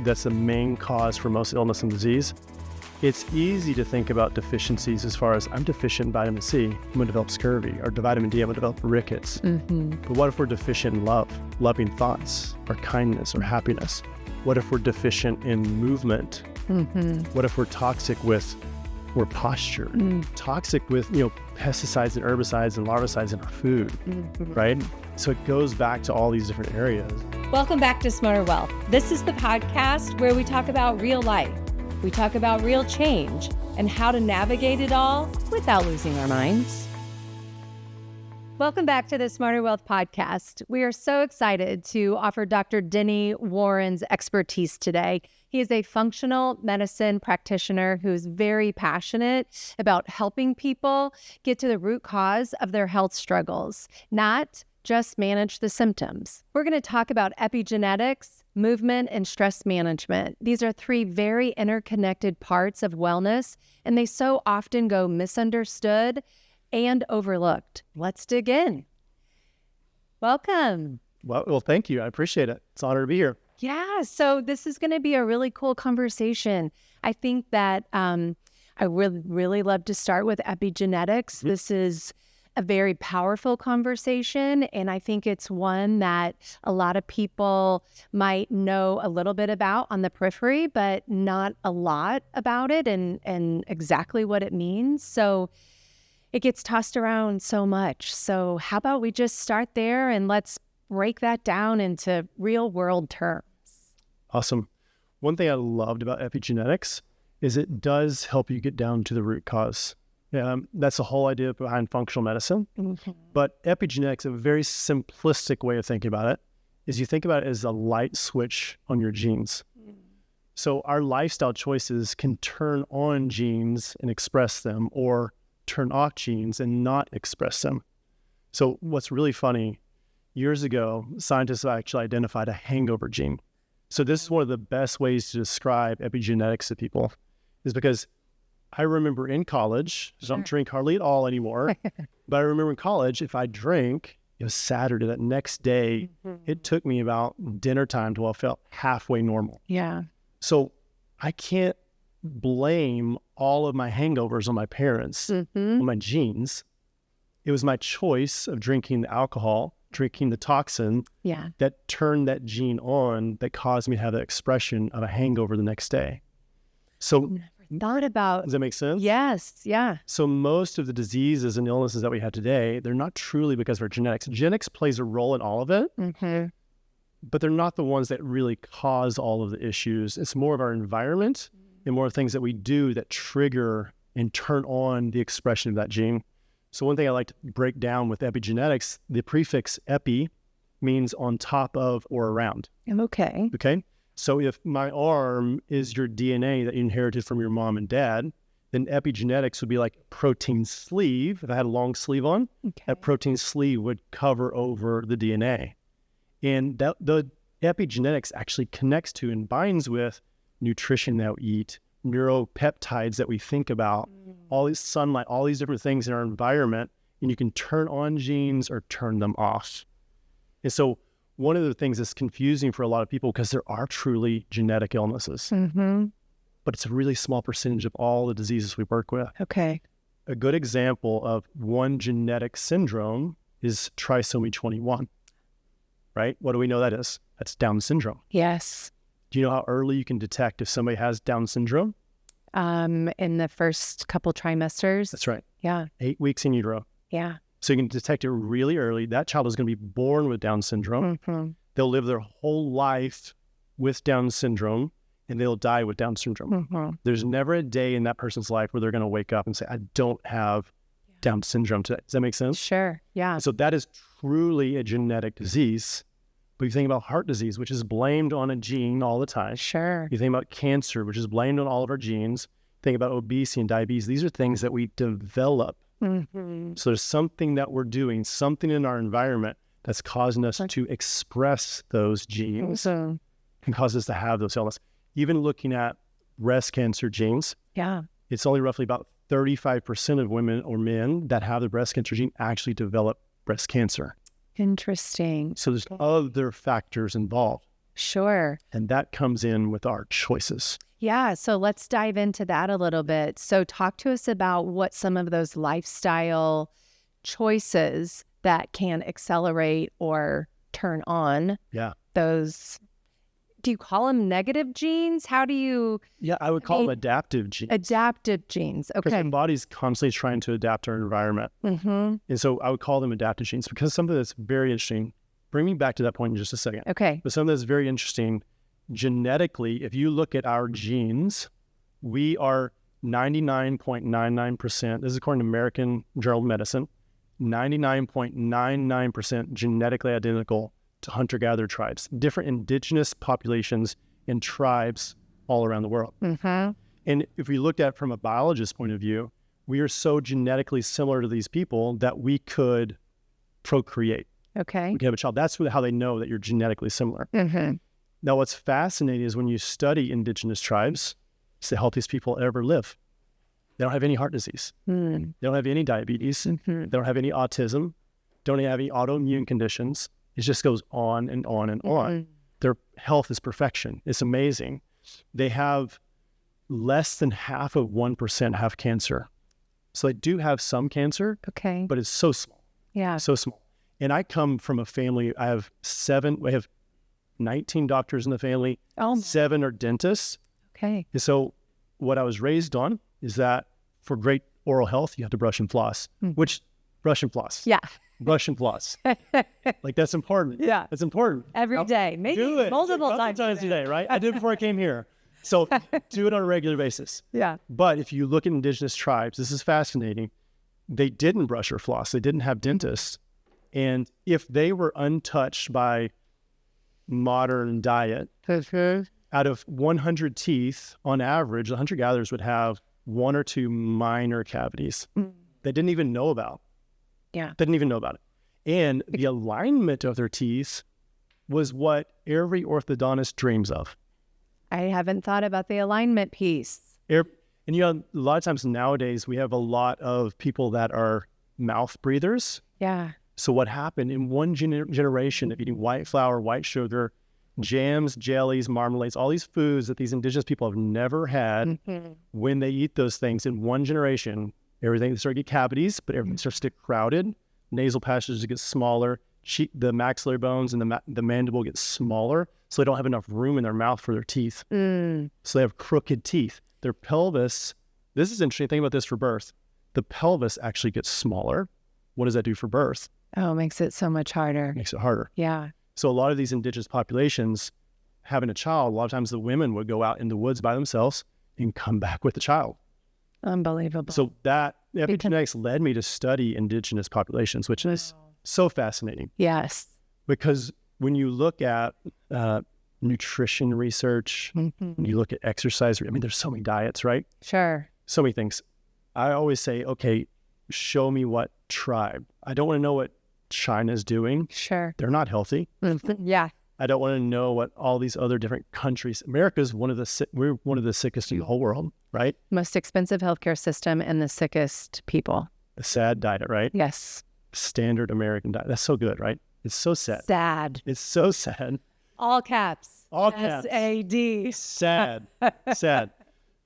that's the main cause for most illness and disease, it's easy to think about deficiencies as far as I'm deficient in vitamin C, I'm going to develop scurvy, or vitamin D, I'm going to develop rickets. But what if we're deficient in love, loving thoughts, or kindness, or happiness? What if we're deficient in movement? What if we're toxic with or posture, toxic with, pesticides and herbicides and larvicides in our food, right? So it goes back to all these different areas. Welcome back to Smarter Wealth. This is the podcast where we talk about real life. We talk about real change and how to navigate it all without losing our minds. Welcome back to the SmarterWellth Podcast. We are so excited to offer Dr. Denny Warren's expertise today. He is a functional medicine practitioner who's very passionate about helping people get to the root cause of their health struggles, not just manage the symptoms. We're going to talk about epigenetics, movement, and stress management. These are three very interconnected parts of wellness, and they so often go misunderstood and overlooked. Let's dig in. Welcome. Well, thank you. I appreciate it. It's an honor to be here. Yeah, so this is going to be a really cool conversation. I think that I would really love to start with epigenetics. This is a very powerful conversation, and I think it's one that a lot of people might know a little bit about on the periphery, but not a lot about it and exactly what it means. So it gets tossed around so much. So how about we just start there and let's break that down into real world terms. Awesome. One thing I loved about epigenetics is it does help you get down to the root cause. That's the whole idea behind functional medicine. But epigenetics, a very simplistic way of thinking about it, is you think about it as a light switch on your genes. So our lifestyle choices can turn on genes and express them, or turn off genes and not express them. So what's really funny, years ago, scientists actually identified a hangover gene. So this is one of the best ways to describe epigenetics to people, is because I remember in college, I don't drink hardly at all anymore, but I remember in college, if I drank, it was Saturday, that next day, it took me about dinner time till I felt halfway normal. Yeah. So I can't blame all of my hangovers on my parents, on my genes. It was my choice of drinking the alcohol, drinking the toxin that turned that gene on, that caused me to have that expression of a hangover the next day. So thought about. Does that make sense? Yes. Yeah. So most of the diseases and illnesses that we have today, they're not truly because of our genetics. Genetics plays a role in all of it, but they're not the ones that really cause all of the issues. It's more of our environment and more things that we do that trigger and turn on the expression of that gene. So one thing I like to break down with epigenetics, the prefix epi means on top of or around. Okay. So if my arm is your DNA that you inherited from your mom and dad, then epigenetics would be like a protein sleeve. If I had a long sleeve on, that protein sleeve would cover over the DNA. And that the epigenetics actually connects to and binds with nutrition that we eat, neuropeptides that we think about, all these sunlight, all these different things in our environment, and you can turn on genes or turn them off. And so one of the things that's confusing for a lot of people, because there are truly genetic illnesses, but it's a really small percentage of all the diseases we work with. Okay. A good example of one genetic syndrome is trisomy 21, right? What do we know that is? That's Down syndrome. Yes. Do you know how early you can detect if somebody has Down syndrome? In the first couple trimesters. That's right. Yeah. 8 weeks in utero. Yeah. So you can detect it really early. That child is going to be born with Down syndrome. They'll live their whole life with Down syndrome, and they'll die with Down syndrome. There's never a day in that person's life where they're going to wake up and say, I don't have Down syndrome today. Does that make sense? Sure. Yeah. So that is truly a genetic disease. But you think about heart disease, which is blamed on a gene all the time. Sure. You think about cancer, which is blamed on all of our genes. Think about obesity and diabetes. These are things that we develop. So there's something that we're doing, something in our environment that's causing us to express those genes and cause us to have those illnesses. Even looking at breast cancer genes, it's only roughly about 35% of women or men that have the breast cancer gene actually develop breast cancer. Interesting. So there's other factors involved. Sure. And that comes in with our choices. Yeah. So let's dive into that a little bit. So talk to us about what some of those lifestyle choices that can accelerate or turn on those. Do you call them negative genes? How do you? Yeah, I would call them adaptive genes. Adaptive genes. Okay. Because the body's constantly trying to adapt to our environment. And so I would call them adaptive genes, because something that's very interesting, bring me back to that point in just a second. Okay. But something that's very interesting, genetically, if you look at our genes, we are 99.99%, this is according to American Journal of Medicine, 99.99% genetically identical to hunter-gatherer tribes, different indigenous populations and tribes all around the world. And if we looked at it from a biologist's point of view, we are so genetically similar to these people that we could procreate. Okay. We can have a child. That's how they know that you're genetically similar. Now, what's fascinating is when you study indigenous tribes, it's the healthiest people ever live. They don't have any heart disease. They don't have any diabetes. They don't have any autism. Don't have any autoimmune conditions. It just goes on and on and on. Their health is perfection. It's amazing. They have less than 0.5% have cancer. So they do have some cancer, but it's so small. Yeah. So small. And I come from a family, we have 19 doctors in the family. 7 are dentists. Okay. And so what I was raised on is that for great oral health, you have to brush and floss, which brush and floss. Yeah. Brush and floss. Like, that's important. Yeah. That's important. Every day. Maybe do it. multiple times a day, right? I did it before I came here. So do it on a regular basis. Yeah. But if you look at indigenous tribes, this is fascinating. They didn't brush or floss. They didn't have dentists. And if they were untouched by modern diet, out of 100 teeth, on average, the hunter-gatherers would have 1 or 2 minor cavities they didn't even know about. Yeah. Didn't even know about it. And the alignment of their teeth was what every orthodontist dreams of. I haven't thought about the alignment piece. And a lot of times nowadays, we have a lot of people that are mouth breathers. Yeah. So what happened in one generation of eating white flour, white sugar, jams, jellies, marmalades, all these foods that these indigenous people have never had, when they eat those things in one generation, everything starts to get cavities, but everything starts to get crowded. Nasal passages get smaller. The maxillary bones and the mandible get smaller, so they don't have enough room in their mouth for their teeth. So they have crooked teeth. Their pelvis, this is interesting. Think about this for birth. The pelvis actually gets smaller. What does that do for birth? Oh, it makes it so much harder. Makes it harder. Yeah. So a lot of these indigenous populations, having a child, a lot of times the women would go out in the woods by themselves and come back with the child. Unbelievable. So that epigenetics led me to study indigenous populations, which is so fascinating. Yes. Because when you look at nutrition research, when you look at exercise, I mean, there's so many diets, right? Sure. So many things. I always say, okay, show me what tribe. I don't want to know what China's doing. Sure. They're not healthy. Yeah. I don't want to know what all these other different countries. America's we're one of the sickest in the whole world, right? Most expensive healthcare system and the sickest people. The sad diet, right? Yes. Standard American diet. That's so good, right? It's so sad. Sad. It's so sad. All caps. All caps. SAD. Sad. Sad.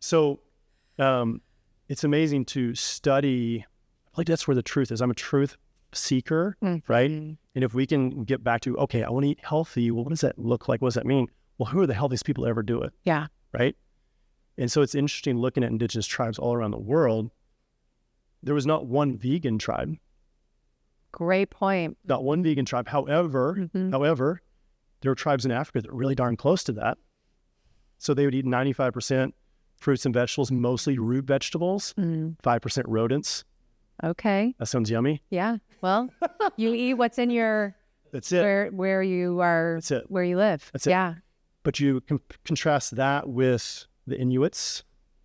So it's amazing to study. Like, that's where the truth is. I'm a truth seeker, right? And if we can get back to, okay, I want to eat healthy. Well, what does that look like? What does that mean? Well, who are the healthiest people to ever do it? Yeah. Right? And so it's interesting looking at indigenous tribes all around the world. There was not one vegan tribe. Great point. Not one vegan tribe. However, there were tribes in Africa that were really darn close to that. So they would eat 95% fruits and vegetables, mostly root vegetables, 5% rodents. Okay. That sounds yummy. Yeah. Well, you eat what's in your That's it. where you are. That's it. Where you live. That's it. Yeah. But you contrast that with the Inuits,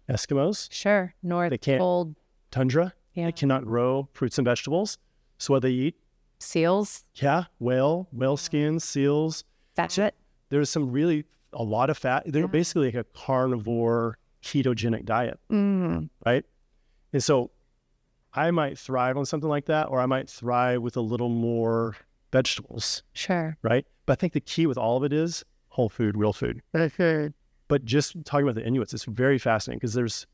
Eskimos. Sure. North They can't. cold Tundra. Yeah. They cannot grow fruits and vegetables. So what they eat? seals. Yeah, whale skins, seals. That's it. There's a lot of fat. They're basically like a carnivore ketogenic diet, right? And so I might thrive on something like that, or I might thrive with a little more vegetables. Sure. Right? But I think the key with all of it is whole food, real food. Mm-hmm. But just talking about the Inuits, it's very fascinating because there's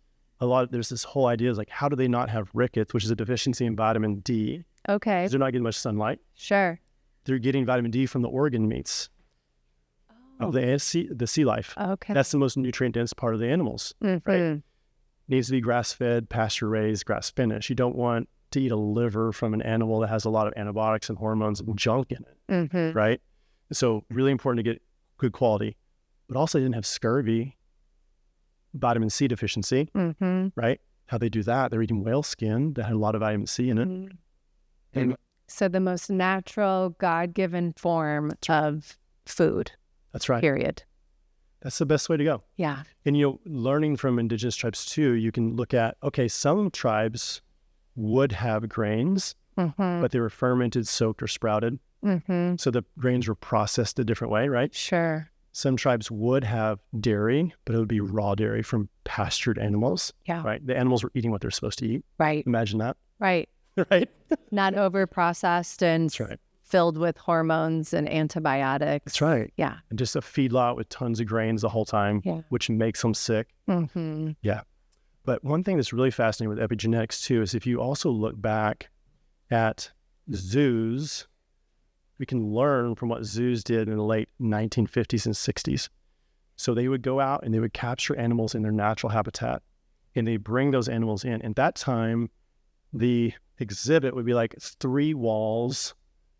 this whole idea is like, how do they not have rickets, which is a deficiency in vitamin D? Okay. Because they're not getting much sunlight. Sure. They're getting vitamin D from the organ meats of the sea life. Okay. That's the most nutrient-dense part of the animals, right? Needs to be grass-fed, pasture-raised, grass-finished. You don't want to eat a liver from an animal that has a lot of antibiotics and hormones and junk in it, right? So really important to get good quality. But also they didn't have scurvy, vitamin C deficiency, right? How they do that? They're eating whale skin that had a lot of vitamin C in it. And so the most natural, God-given form of food. That's right. Period. That's the best way to go. Yeah. And, learning from indigenous tribes too, you can look at, okay, some tribes would have grains, but they were fermented, soaked, or sprouted. So the grains were processed a different way, right? Sure. Some tribes would have dairy, but it would be raw dairy from pastured animals. Yeah. Right? The animals were eating what they're supposed to eat. Right. Imagine that. Right. Right? Not over-processed and That's right. filled with hormones and antibiotics. That's right. Yeah. And just a feedlot with tons of grains the whole time, which makes them sick. Yeah. But one thing that's really fascinating with epigenetics too is if you also look back at zoos, we can learn from what zoos did in the late 1950s and 60s. So they would go out and they would capture animals in their natural habitat and they bring those animals in. At that time, the exhibit would be like 3 walls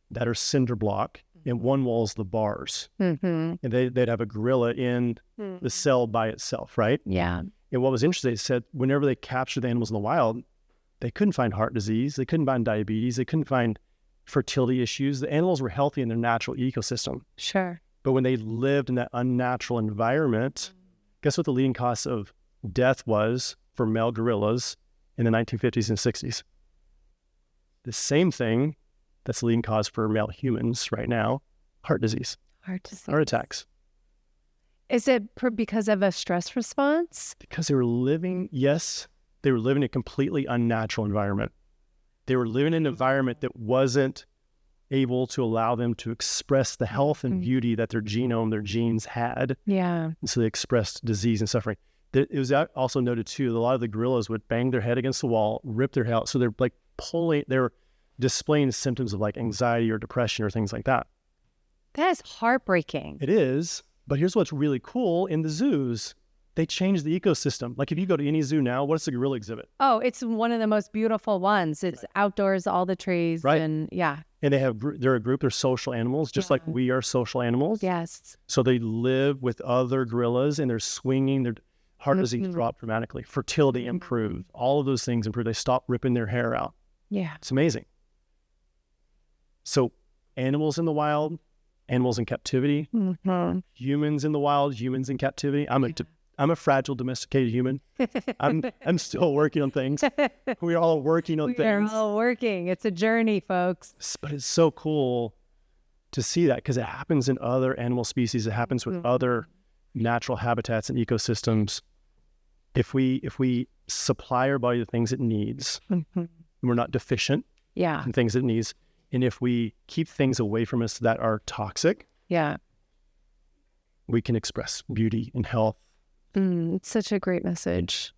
that are cinder block and 1 wall is the bars. And they'd have a gorilla in the cell by itself, right? Yeah. And what was interesting, they said whenever they captured the animals in the wild, they couldn't find heart disease, they couldn't find diabetes, they couldn't find fertility issues. The animals were healthy in their natural ecosystem. Sure. But when they lived in that unnatural environment, guess what the leading cause of death was for male gorillas in the 1950s and 60s? The same thing that's the leading cause for male humans right now, heart disease. Heart disease. Heart attacks. Is it because of a stress response? Because they were living in a completely unnatural environment. They were living in an environment that wasn't able to allow them to express the health and beauty that their genome, their genes had. Yeah. And so they expressed disease and suffering. It was also noted too, that a lot of the gorillas would bang their head against the wall, rip their hair out. So they're like they're displaying symptoms of like anxiety or depression or things like that. That is heartbreaking. It is. But here's what's really cool. In the zoos, they changed the ecosystem. Like if you go to any zoo now, what's the gorilla exhibit? Oh, it's one of the most beautiful ones. It's outdoors, all the trees. Right. And yeah. And they're a group, they're social animals, just like we are social animals. Yes. So they live with other gorillas and they're swinging, their heart disease dropped dramatically, fertility improved, all of those things improved. They stopped ripping their hair out. Yeah. It's amazing. So animals in the wild, animals in captivity, humans in the wild, humans in captivity. I'm a fragile domesticated human. I'm still working on things. We're all working on things. We're all working. It's a journey, folks. But it's so cool to see that because it happens in other animal species. It happens with other natural habitats and ecosystems. If we supply our body the things it needs, and we're not deficient in things it needs, and if we keep things away from us that are toxic, we can express beauty and health. It's such a great message.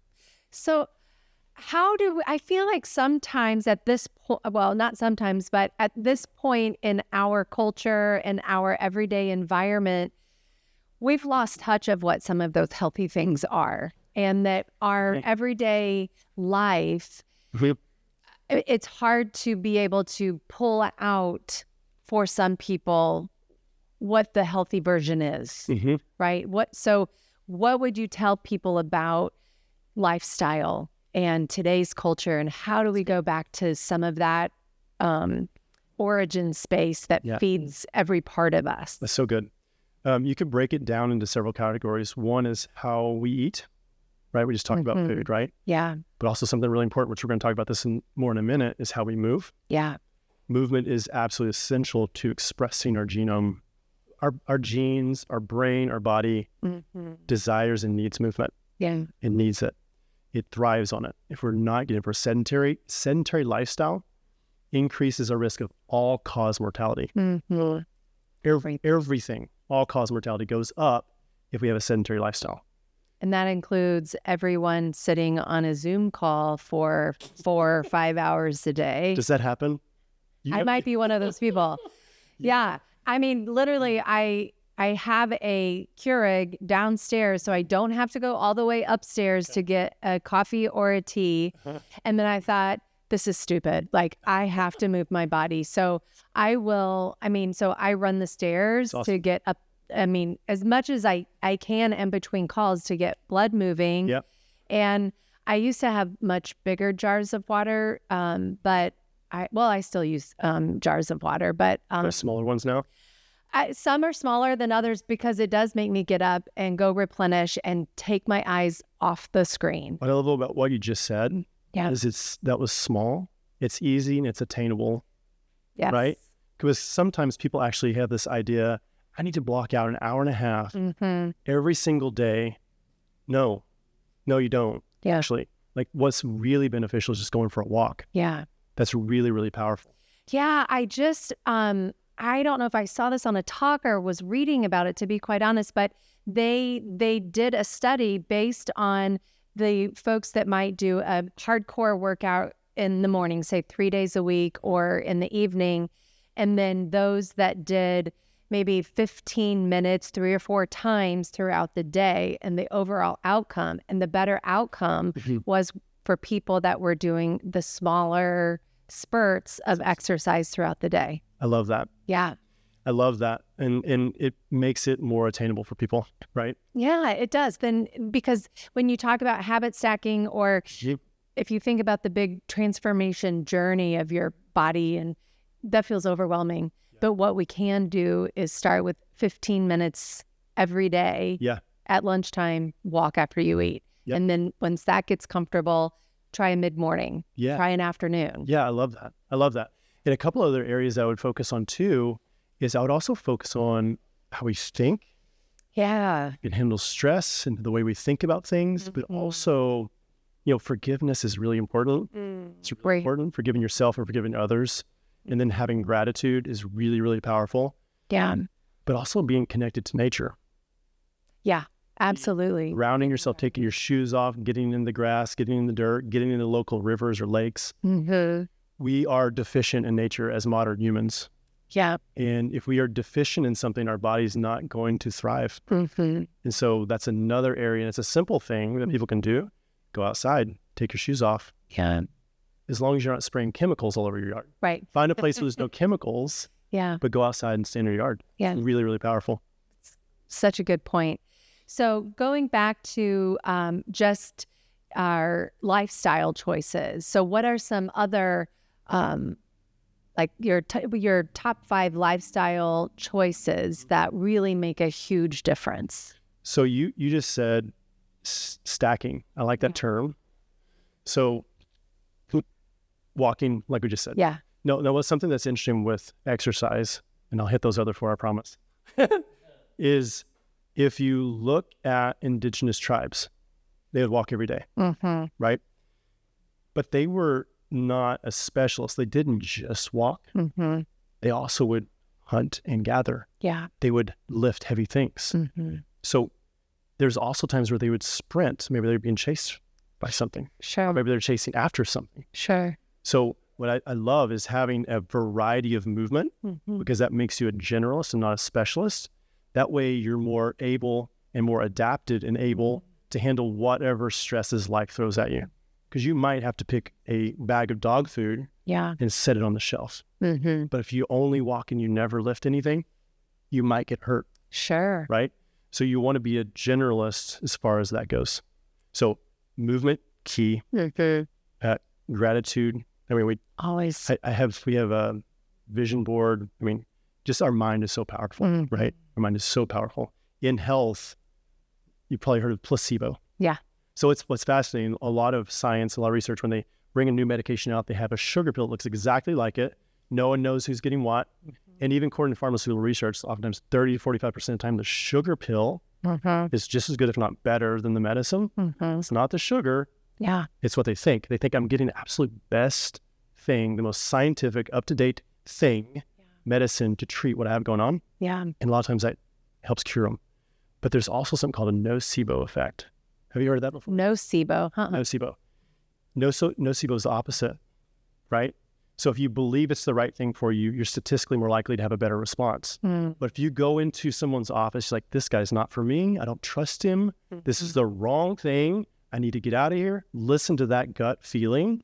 So I feel like sometimes at this point, well, not sometimes, but at this point in our culture and our everyday environment, we've lost touch of what some of those healthy things are, and that our everyday life, it's hard to be able to pull out for some people what the healthy version is, right? What would you tell people about lifestyle and today's culture, and how do we go back to some of that origin space that feeds every part of us? That's so good. You could break it down into several categories. One is how we eat, right? We just talked about food, right? Yeah. But also something really important, which we're going to talk about this more in a minute, is how we move. Yeah. Movement is absolutely essential to expressing our genome. Our genes, our brain, our body desires and needs movement. Yeah. It needs it. It thrives on it. If we're sedentary lifestyle increases our risk of all cause mortality. Everything. all-cause mortality goes up if we have a sedentary lifestyle. And that includes everyone sitting on a Zoom call for 4 or 5 hours a day. Does that happen? I might be one of those people. Yeah. I mean, literally, I have a Keurig downstairs, so I don't have to go all the way upstairs to get a coffee or a tea. And then I thought, this is stupid. Like, I have to move my body. So I run the stairs to get up. I mean, as much as I can in between calls to get blood moving. Yep. And I used to have much bigger jars of water, but I still use jars of water, but smaller ones now. Some are smaller than others because it does make me get up and go replenish and take my eyes off the screen. What I love about what you just said is that was small, it's easy, and it's attainable. Yes. Right? Because sometimes people actually have this idea, I need to block out an hour and a half every single day. No, you don't. Yeah. Actually, like what's really beneficial is just going for a walk. Yeah. That's really, really powerful. Yeah. I just, I don't know if I saw this on a talk or was reading about it, to be quite honest, but they did a study based on the folks that might do a hardcore workout in the morning, say 3 days a week, or in the evening, and then those that did maybe 15 minutes 3 or 4 times throughout the day, and the overall outcome. And the better outcome was for people that were doing the smaller spurts of exercise throughout the day. I love that. Yeah. I love that. And it makes it more attainable for people, right? Yeah, it does. Then, because when you talk about habit stacking, or if you think about the big transformation journey of your body, and that feels overwhelming. But what we can do is start with 15 minutes every day at lunchtime, walk after you eat. Yep. And then once that gets comfortable, try a mid-morning, try an afternoon. Yeah, I love that. And a couple other areas I would focus on too is I would also focus on how we think. Yeah. We can handle stress and the way we think about things, but also, forgiveness is really important. It's really important, forgiving yourself and forgiving others. And then having gratitude is really, really powerful. Yeah. But also being connected to nature. Yeah, absolutely. Grounding yourself, taking your shoes off, getting in the grass, getting in the dirt, getting in the local rivers or lakes. We are deficient in nature as modern humans. Yeah. And if we are deficient in something, our body's not going to thrive. And so that's another area. And it's a simple thing that people can do. Go outside, take your shoes off. Yeah. As long as you're not spraying chemicals all over your yard. Right. Find a place where there's no chemicals. Yeah. But go outside and stay in your yard. Yeah. It's really, really powerful. Such a good point. So going back to just our lifestyle choices. So what are some other, like your top 5 lifestyle choices that really make a huge difference? So you just said stacking. I like that term. So walking, like we just said. Yeah. No, what's something that's interesting with exercise, and I'll hit those other 4, I promise, is if you look at indigenous tribes, they would walk every day, right? But they were not a specialist. They didn't just walk. They also would hunt and gather. Yeah. They would lift heavy things. So there's also times where they would sprint. Maybe they're being chased by something. Sure. Maybe they're chasing after something. Sure. So what I love is having a variety of movement because that makes you a generalist and not a specialist. That way you're more able and more adapted and able to handle whatever stresses life throws at you. Because you might have to pick a bag of dog food and set it on the shelf. But if you only walk and you never lift anything, you might get hurt. Sure. Right? So you want to be a generalist as far as that goes. So movement, key. Gratitude. I mean, we have a vision board. I mean, just our mind is so powerful, right? Our mind is so powerful. In health, you probably heard of placebo. Yeah. So what's fascinating, a lot of science, a lot of research, when they bring a new medication out, they have a sugar pill that looks exactly like it. No one knows who's getting what. And even according to pharmaceutical research, oftentimes 30 to 45% of the time, the sugar pill is just as good, if not better, than the medicine. It's not the sugar. Yeah. It's what they think. They think I'm getting the absolute best thing, the most scientific, up-to-date thing, medicine to treat what I have going on. Yeah. And a lot of times helps cure them. But there's also something called a nocebo effect. Have you heard of that before? Nocebo, huh? Nocebo. Nocebo is the opposite, right? So if you believe it's the right thing for you, you're statistically more likely to have a better response. But if you go into someone's office like, this guy's not for me, I don't trust him, this is the wrong thing, I need to get out of here, listen to that gut feeling,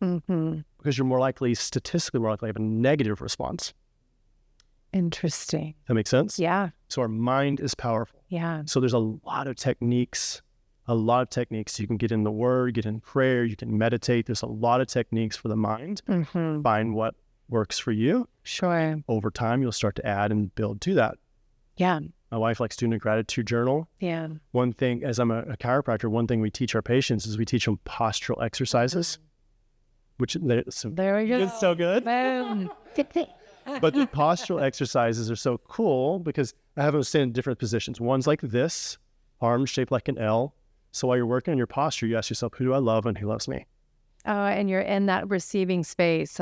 because you're statistically more likely to have a negative response. Interesting. That makes sense? Yeah. So our mind is powerful. Yeah. So there's a lot of techniques. You can get in the word, get in prayer, you can meditate. There's a lot of techniques for the mind. Find what works for you. Sure. Over time, you'll start to add and build to that. Yeah. My wife likes doing a gratitude journal. Yeah. One thing, as I'm a chiropractor, one thing we teach our patients is we teach them postural exercises, which there we go. It's so good. Boom. But the postural exercises are so cool because I have them stand in different positions. One's like this, arms shaped like an L. So while you're working on your posture, you ask yourself, who do I love and who loves me? Oh, and you're in that receiving space.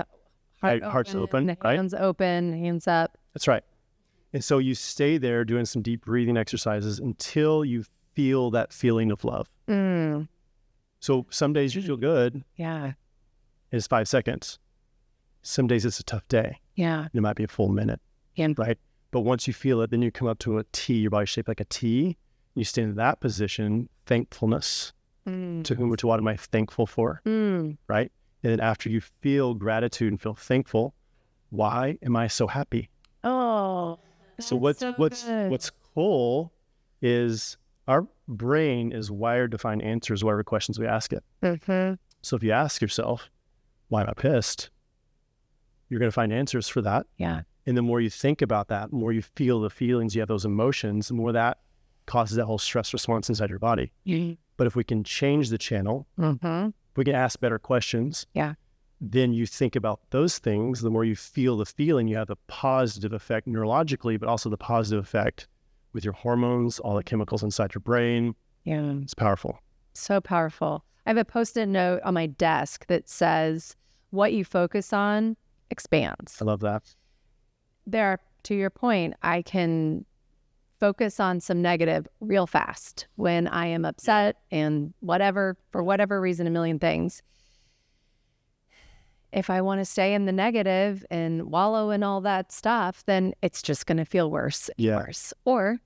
Heart's open, right? Hands open, hands up. That's right. And so you stay there doing some deep breathing exercises until you feel that feeling of love. So some days you feel good. Yeah. It's 5 seconds. Some days it's a tough day. Yeah. It might be a full minute. Yeah. Right? But once you feel it, then you come up to a T, your body's shaped like a T. You stay in that position, thankfulness. To whom or to what am I thankful for? Right? And then after you feel gratitude and feel thankful, why am I so happy? Oh, so what's cool is our brain is wired to find answers to whatever questions we ask it. So if you ask yourself, why am I pissed? You're going to find answers for that. Yeah. And the more you think about that, the more you feel the feelings, you have those emotions, the more that causes that whole stress response inside your body. But if we can change the channel, if we can ask better questions, then you think about those things, the more you feel the feeling, you have the positive effect neurologically, but also the positive effect with your hormones, all the chemicals inside your brain. Yeah. It's powerful. So powerful. I have a Post-it note on my desk that says, what you focus on expands. I love that. There, to your point, I can focus on some negative real fast when I am upset and whatever, for whatever reason, a million things. If I want to stay in the negative and wallow in all that stuff, then it's just going to feel worse and worse. Or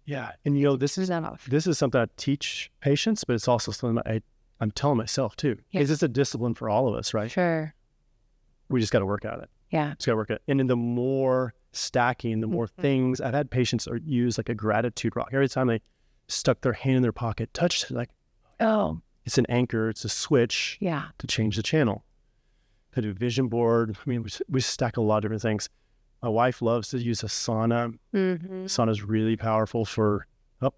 and this is something I teach patients, but it's also something I'm telling myself too. Because it's a discipline for all of us, right? Sure. We just got to work at it. Yeah. Just got to work at it. And then the more stacking, the more things, I've had patients use like a gratitude rock. Every time they stuck their hand in their pocket, touched it, like, oh, it's an anchor, it's a switch to change the channel. I do a vision board. I mean, we stack a lot of different things. My wife loves to use a sauna. Sauna is really powerful for,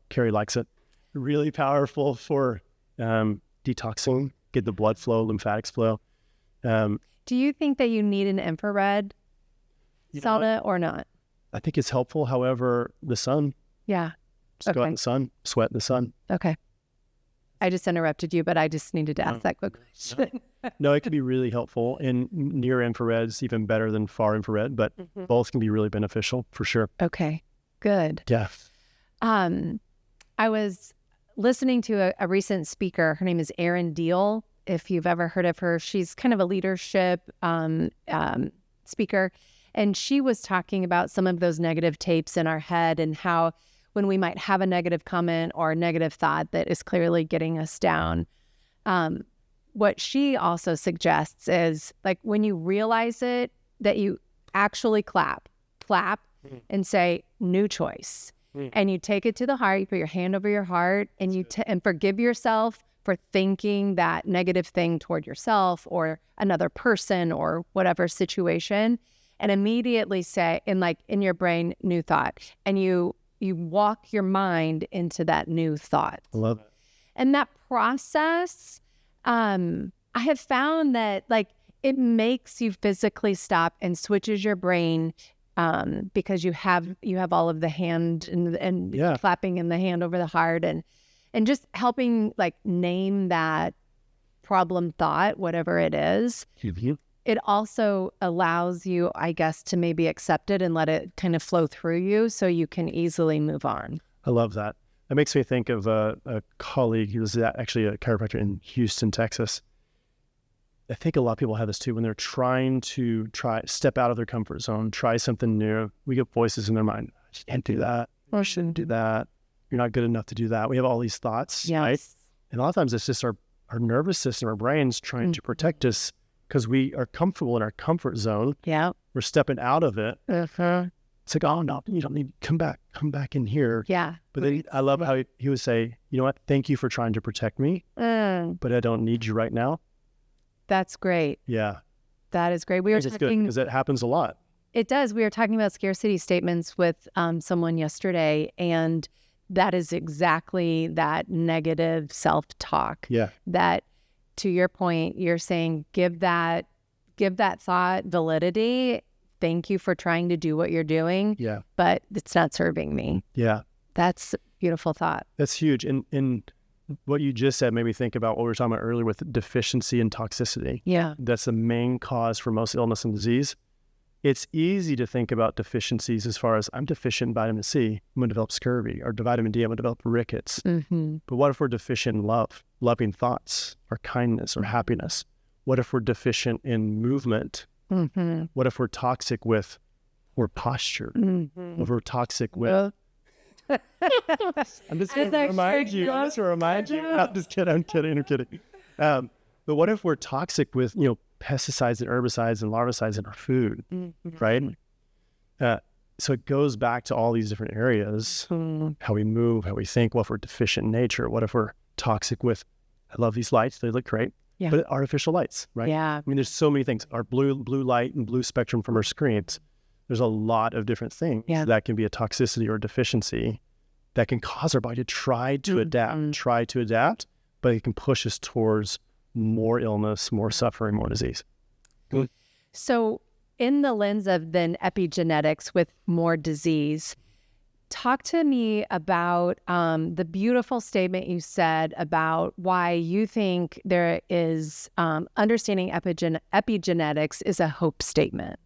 Carrie likes it, really powerful for detoxing, get the blood flow, lymphatics flow. Do you think that you need an infrared sauna or not? I think it's helpful. However, the sun. Yeah. Just go out in the sun, sweat in the sun. Okay. I just interrupted you, but I just needed to ask that quick question. No, it can be really helpful. And near infrared's even better than far infrared, but both can be really beneficial for sure. Okay, good. Yeah. I was listening to a recent speaker. Her name is Erin Deal. If you've ever heard of her, she's kind of a leadership speaker. And she was talking about some of those negative tapes in our head and how when we might have a negative comment or a negative thought that is clearly getting us down. What she also suggests is like when you realize it, that you actually clap and say, new choice. And you take it to the heart, you put your hand over your heart and you and forgive yourself for thinking that negative thing toward yourself or another person or whatever situation, and immediately say in your brain, new thought. And you walk your mind into that new thought. I love it. And that process, I have found that it makes you physically stop and switches your brain because you have all of the hand and clapping in the hand over the heart and just helping name that problem thought, whatever it is. it also allows you, I guess, to maybe accept it and let it kind of flow through you so you can easily move on. I love that. That makes me think of a colleague. He was actually a chiropractor in Houston, Texas. I think a lot of people have this too. When they're trying to step out of their comfort zone, try something new, we get voices in their mind. You can't do that. Or shouldn't do that. You're not good enough to do that. We have all these thoughts, right? And a lot of times it's just our nervous system, our brains trying to protect us because we are comfortable in our comfort zone. Yeah. We're stepping out of it. It's like, oh no, you don't need to come back in here. Yeah. But then I love how he would say, you know what? Thank you for trying to protect me, but I don't need you right now. That's great. Yeah. That is great. We were talking because it happens a lot. It does. We were talking about scarcity statements with someone yesterday, and that is exactly that negative self-talk. Yeah. That, to your point, you're saying give that thought validity. Thank you for trying to do what you're doing. Yeah. But it's not serving me. Yeah. That's a beautiful thought. That's huge. And what you just said made me think about what we were talking about earlier with deficiency and toxicity. Yeah. That's the main cause for most illness and disease. It's easy to think about deficiencies as far as I'm deficient in vitamin C, I'm going to develop scurvy, or vitamin D, I'm going to develop rickets. But what if we're deficient in love, loving thoughts, or kindness, or happiness? What if we're deficient in movement? What if we're toxic with posture? What if we're toxic with... I'm just going to remind you. I'm just kidding. But what if we're toxic with, pesticides and herbicides and larvicides in our food, right? So it goes back to all these different areas, how we move, how we think. What if we're deficient in nature? What if we're toxic with, I love these lights, they look great, but artificial lights, right? Yeah. I mean, there's so many things. Our blue light and blue spectrum from our screens. There's a lot of different things that can be a toxicity or a deficiency that can cause our body to try to adapt, but it can push us towards more illness, more suffering, more disease. So in the lens of then epigenetics with more disease, talk to me about the beautiful statement you said about why you think there is understanding epigenetics is a hope statement.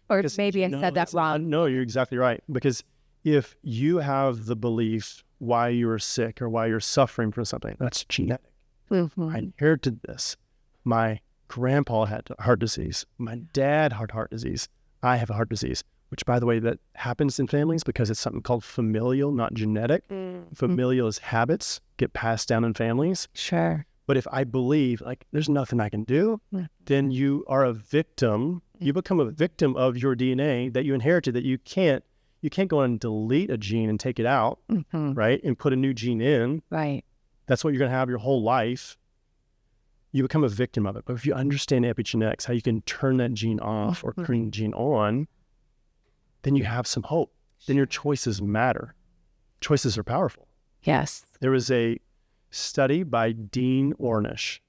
Or maybe I said that wrong. No, you're exactly right. Because if you have the belief why you're sick or why you're suffering from something, that's genetic. I inherited this. My grandpa had heart disease. My dad had heart disease. I have a heart disease, which, by the way, that happens in families because it's something called familial, not genetic. Familial is habits, get passed down in families. Sure. But if I believe, like, there's nothing I can do, then you are a victim. You become a victim of your DNA that you inherited, that you can't go and delete a gene and take it out, right? And put a new gene in. Right. That's what you're going to have your whole life. You become a victim of it. But if you understand epigenetics, how you can turn that gene off or turn the gene on, then you have some hope. Then your choices matter. Choices are powerful. Yes. There was a study by Dean Ornish.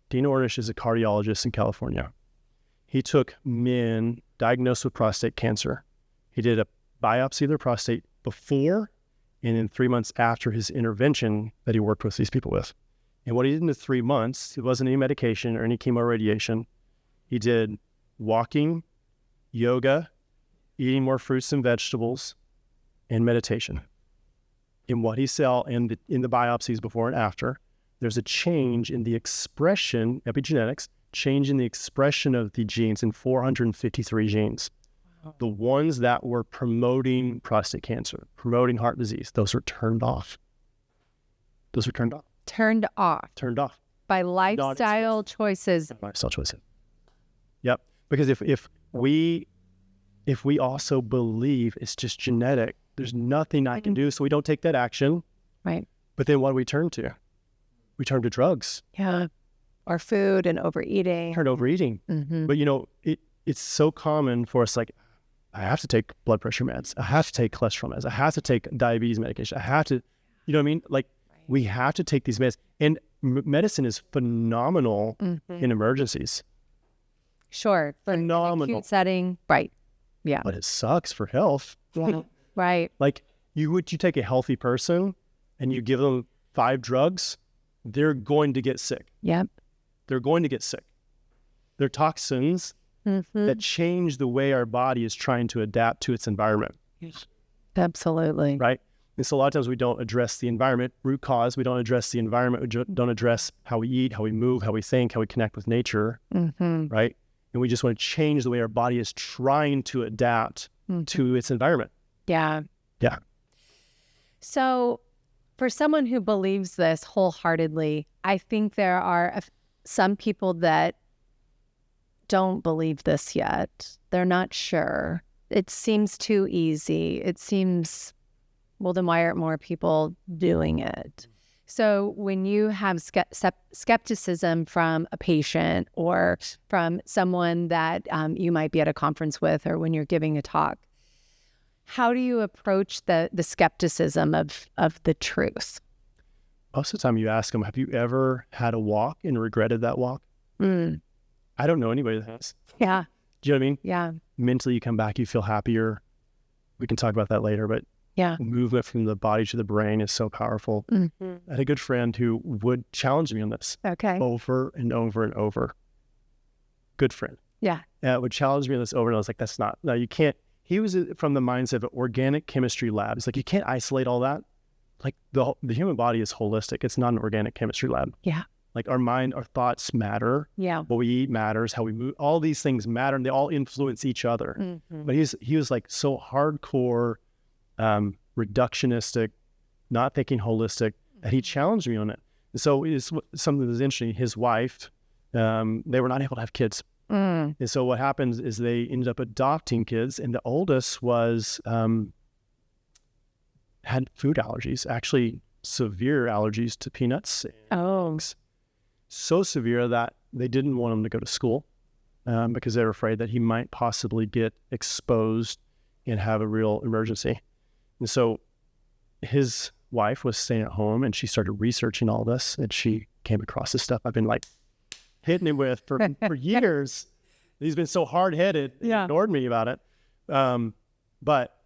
Dean Ornish is a cardiologist in California. He took men diagnosed with prostate cancer. He did a biopsy of their prostate before and then 3 months after his intervention that he worked with these people with. And what he did in the 3 months, it wasn't any medication or any chemo radiation. He did walking, yoga, eating more fruits and vegetables, and meditation. In what he saw in the biopsies before and after, there's a change in the expression, epigenetics, change in the expression of the genes in 453 genes. The ones that were promoting prostate cancer, promoting heart disease, those are turned off. Those are turned off. Turned off. By lifestyle choices. Lifestyle choices. Yep. Because if we also believe it's just genetic, there's nothing I can do, so we don't take that action. Right. But then what do we turn to? We turn to drugs. Yeah. Or food and overeating. Turn to overeating. But it's so common for us, like, I have to take blood pressure meds. I have to take cholesterol meds. I have to take diabetes medication. I have to, you know what I mean? Like, we have to take these meds. And medicine is phenomenal in emergencies. Sure. Phenomenal. Acute setting. Right. Yeah. But it sucks for health. Yeah. Right. Like, you take a healthy person and you give them 5 drugs, they're going to get sick. Yep. They're going to get sick. They're toxins that change the way our body is trying to adapt to its environment. Yes. Absolutely. Right? And so a lot of times we don't address the environment, root cause. We don't address the environment. We don't address how we eat, how we move, how we think, how we connect with nature. Right? And we just want to change the way our body is trying to adapt to its environment. Yeah. Yeah. So for someone who believes this wholeheartedly, I think there are some people that don't believe this yet. They're not sure. It seems too easy. It seems, well, then why aren't more people doing it? So when you have skepticism from a patient or from someone that you might be at a conference with, or when you're giving a talk, how do you approach the skepticism of the truth? Most of the time you ask them, have you ever had a walk and regretted that walk? I don't know anybody that has. Yeah. Do you know what I mean? Yeah. Mentally you come back, you feel happier. We can talk about that later, but yeah, movement from the body to the brain is so powerful. I had a good friend who would challenge me on this over and over and over. Good friend. Yeah. Would challenge me on this over and I was like, no, you can't. He was from the mindset of an organic chemistry lab. It's like, you can't isolate all that. Like the human body is holistic. It's not an organic chemistry lab. Yeah. Like our mind, our thoughts matter. Yeah. What we eat matters, how we move. All these things matter and they all influence each other. But he was like so hardcore, reductionistic, not thinking holistic, that he challenged me on it. And so it's something that was interesting. His wife, they were not able to have kids. And so what happens is they ended up adopting kids, and the oldest was had food allergies, actually severe allergies to peanuts and eggs. So severe that they didn't want him to go to school because they were afraid that he might possibly get exposed and have a real emergency. And so his wife was staying at home, and she started researching all this, and she came across this stuff I've been like hitting him with for years. He's been so hard-headed, ignored me about it. But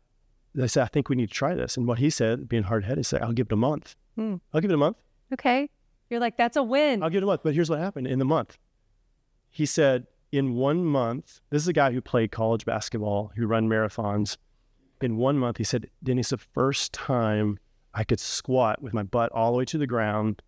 they said, I think we need to try this. And what he said, being hard-headed, he said, I'll give it a month. I'll give it a month. Okay. You're like, that's a win. I'll give it a month. But here's what happened in the month. He said, in 1 month, this is a guy who played college basketball, who ran marathons. In 1 month, he said, Denny, it's the first time I could squat with my butt all the way to the ground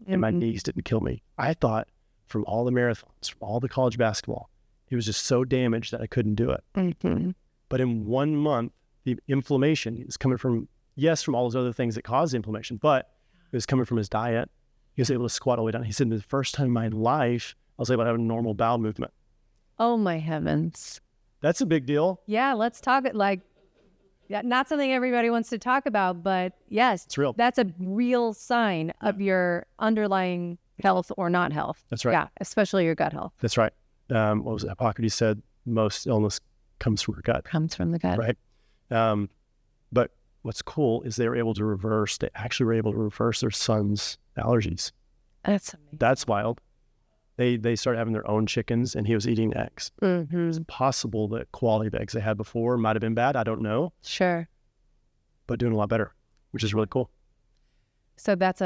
and my knees didn't kill me. I thought from all the marathons, from all the college basketball, he was just so damaged that I couldn't do it. But in 1 month, the inflammation is coming from, from all those other things that cause inflammation, but it was coming from his diet. He was able to squat all the way down. He said, the first time in my life, I was able to have a normal bowel movement. Oh my heavens. That's a big deal. Yeah, let's talk it like, not something everybody wants to talk about, but yes, it's real. That's a real sign of your underlying health or not health. That's right. Yeah, especially your gut health. That's right. What was it? Hippocrates said most illness comes from your gut. Comes from the gut. Right. But what's cool is they actually were able to reverse their son's allergies. That's amazing. That's wild. They started having their own chickens, and he was eating eggs. It's possible the quality of eggs they had before might have been bad. I don't know. Sure. But doing a lot better, which is really cool. So that's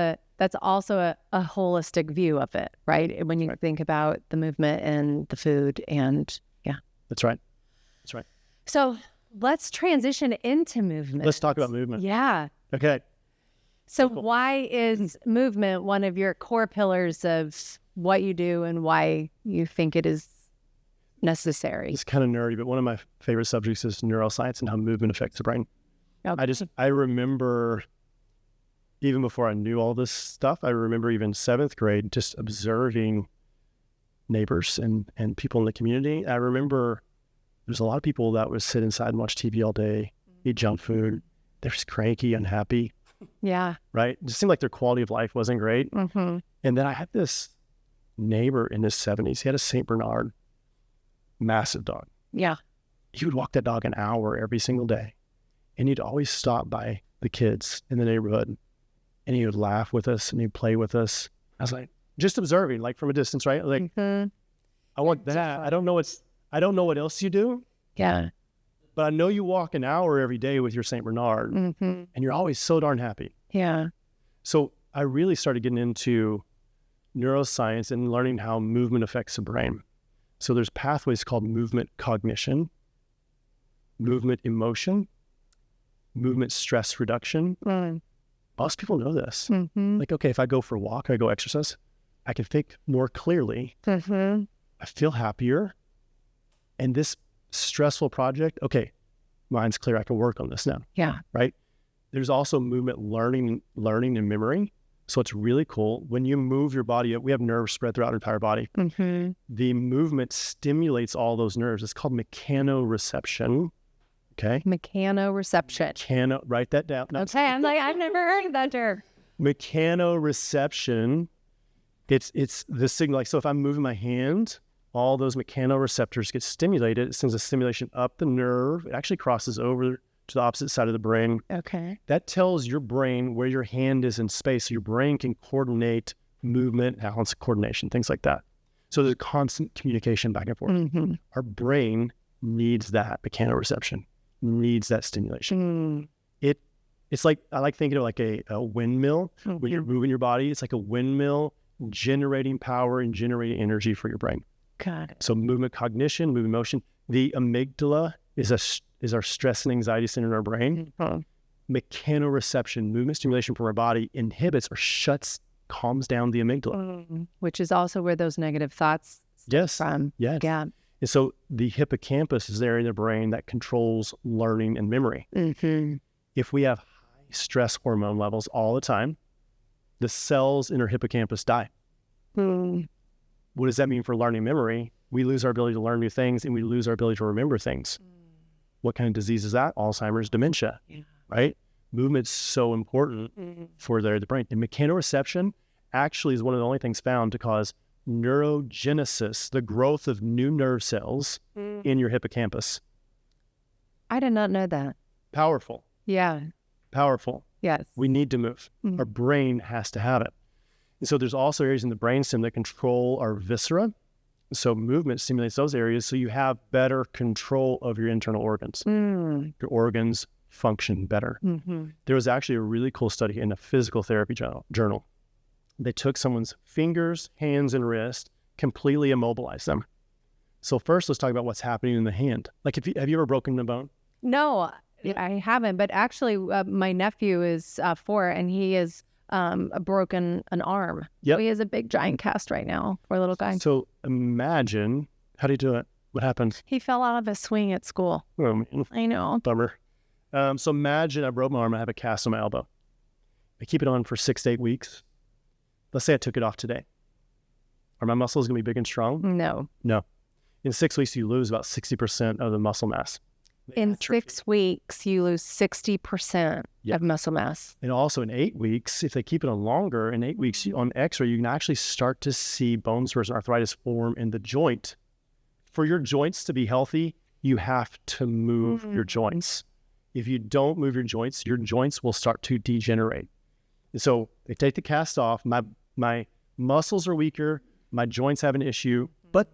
also a holistic view of it, right? When you think about the movement and the food and That's right. That's right. So let's transition into movement. Let's talk about movement. Yeah. Okay. So why is movement one of your core pillars of what you do and why you think it is necessary? It's kind of nerdy, but one of my favorite subjects is neuroscience and how movement affects the brain. Okay. I remember, even before I knew all this stuff, I remember even 7th grade, just observing neighbors and people in the community. I remember there's a lot of people that would sit inside and watch TV all day, eat junk food. They're just cranky, unhappy. Yeah. Right? It just seemed like their quality of life wasn't great. And then I had this neighbor in his 70s. He had a St. Bernard, massive dog. Yeah. He would walk that dog an hour every single day. And he'd always stop by the kids in the neighborhood. And he would laugh with us and he'd play with us. I was like, just observing, like from a distance, right? Like, I want that. I don't know what else you do. Yeah. But I know you walk an hour every day with your St. Bernard and you're always so darn happy. Yeah. So I really started getting into neuroscience and learning how movement affects the brain. So there's pathways called movement cognition, movement emotion, movement stress reduction. Most people know this. Like, okay, if I go for a walk, I go exercise, I can think more clearly. I feel happier. And this stressful project, okay, mind's clear. I can work on this now. Yeah. Right? There's also movement learning and memory. So it's really cool. When you move your body, we have nerves spread throughout our entire body. The movement stimulates all those nerves. It's called mechanoreception. Okay. Mechanoreception. Write that down. No. Okay. I'm like, I've never heard of that term. Mechanoreception. It's the signal. Like, so if I'm moving my hand, all those mechanoreceptors get stimulated. It sends a stimulation up the nerve. It actually crosses over to the opposite side of the brain. Okay. That tells your brain where your hand is in space. So your brain can coordinate movement, balance, coordination, things like that. So there's constant communication back and forth. Our brain needs that mechanoreception, needs that stimulation. It's like, I like thinking of like a windmill. When you're moving your body, it's like a windmill generating power and generating energy for your brain. Got it. So movement cognition, movement motion. The amygdala is our stress and anxiety center in our brain. Mechanoreception, movement stimulation from our body inhibits or calms down the amygdala. Which is also where those negative thoughts from. Yes. Yeah. And so the hippocampus is there in the brain that controls learning and memory. If we have high stress hormone levels all the time, the cells in our hippocampus die. What does that mean for learning and memory? We lose our ability to learn new things and we lose our ability to remember things. What kind of disease is that? Alzheimer's, dementia, right? Movement's so important for the brain. And mechanoreception actually is one of the only things found to cause neurogenesis, the growth of new nerve cells in your hippocampus. I did not know that. Powerful. Yeah. Powerful. Yes. We need to move. Our brain has to have it. And so there's also areas in the brainstem that control our viscera. So movement stimulates those areas so you have better control of your internal organs. Your organs function better. There was actually a really cool study in a physical therapy journal. They took someone's fingers, hands, and wrist, completely immobilized them. So first, let's talk about what's happening in the hand. Like, have you ever broken a bone? No, I haven't. But actually, my nephew is 4, and he has broken an arm. So he has a big giant cast right now, poor little guy. So imagine, how do you do it? What happened? He fell out of a swing at school. Oh, man. I know. Bummer. So imagine I broke my arm. I have a cast on my elbow. I keep it on for 6 to 8 weeks. Let's say I took it off today. Are my muscles going to be big and strong? No. In 6 weeks, you lose about 60% of the muscle mass. In 6 weeks, you lose 60% of muscle mass. And also in 8 weeks, if they keep it on longer, in 8 weeks on X-ray, you can actually start to see bone spurs and arthritis form in the joint. For your joints to be healthy, you have to move your joints. If you don't move your joints will start to degenerate. And so they take the cast off. My muscles are weaker. My joints have an issue. But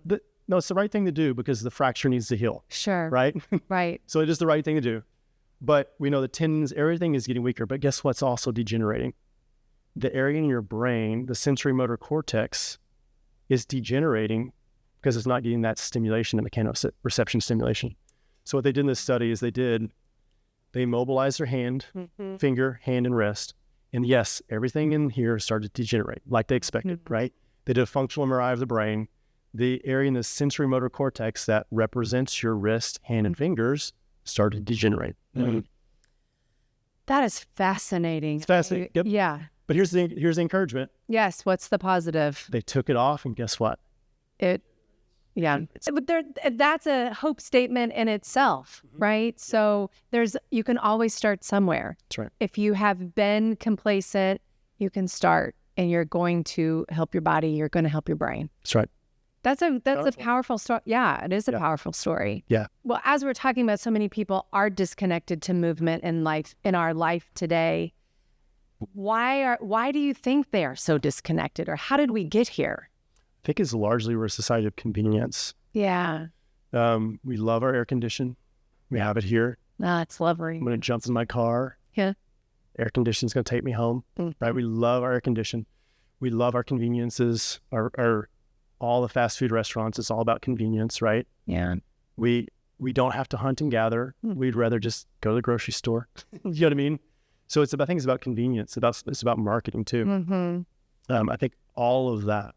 no, it's the right thing to do because the fracture needs to heal. Sure. Right? Right. So it is the right thing to do. But we know the tendons, everything is getting weaker. But guess what's also degenerating? The area in your brain, the sensory motor cortex, is degenerating because it's not getting that stimulation, the mechanoreception stimulation. So what they did in this study is they immobilized their hand, finger, hand, and wrist. And yes, everything in here started to degenerate like they expected, right? They did a functional MRI of the brain. The area in the sensory motor cortex that represents your wrist, hand, and fingers started to degenerate. That is fascinating. It's fascinating. Yep. Yeah. But here's the encouragement. Yes. What's the positive? They took it off, and guess what? Yeah. But that's a hope statement in itself, right? So you can always start somewhere. That's right. If you have been complacent, you can start, and you're going to help your body. You're going to help your brain. That's right. That's a powerful story. Yeah, it is a powerful story. Yeah. Well, as we're talking about, so many people are disconnected to movement in our life today. Why do you think they are so disconnected, or how did we get here? I think it's largely we're a society of convenience. Yeah. We love our air condition. We have it here. It's lovely. I'm going to jump in my car. Yeah. Air conditioning's going to take me home. Right? We love our air condition. We love our conveniences, our all the fast food restaurants, it's all about convenience, right? Yeah. We don't have to hunt and gather. We'd rather just go to the grocery store. You know what I mean? So I think it's about convenience. It's about marketing too. Mm-hmm. I think all of that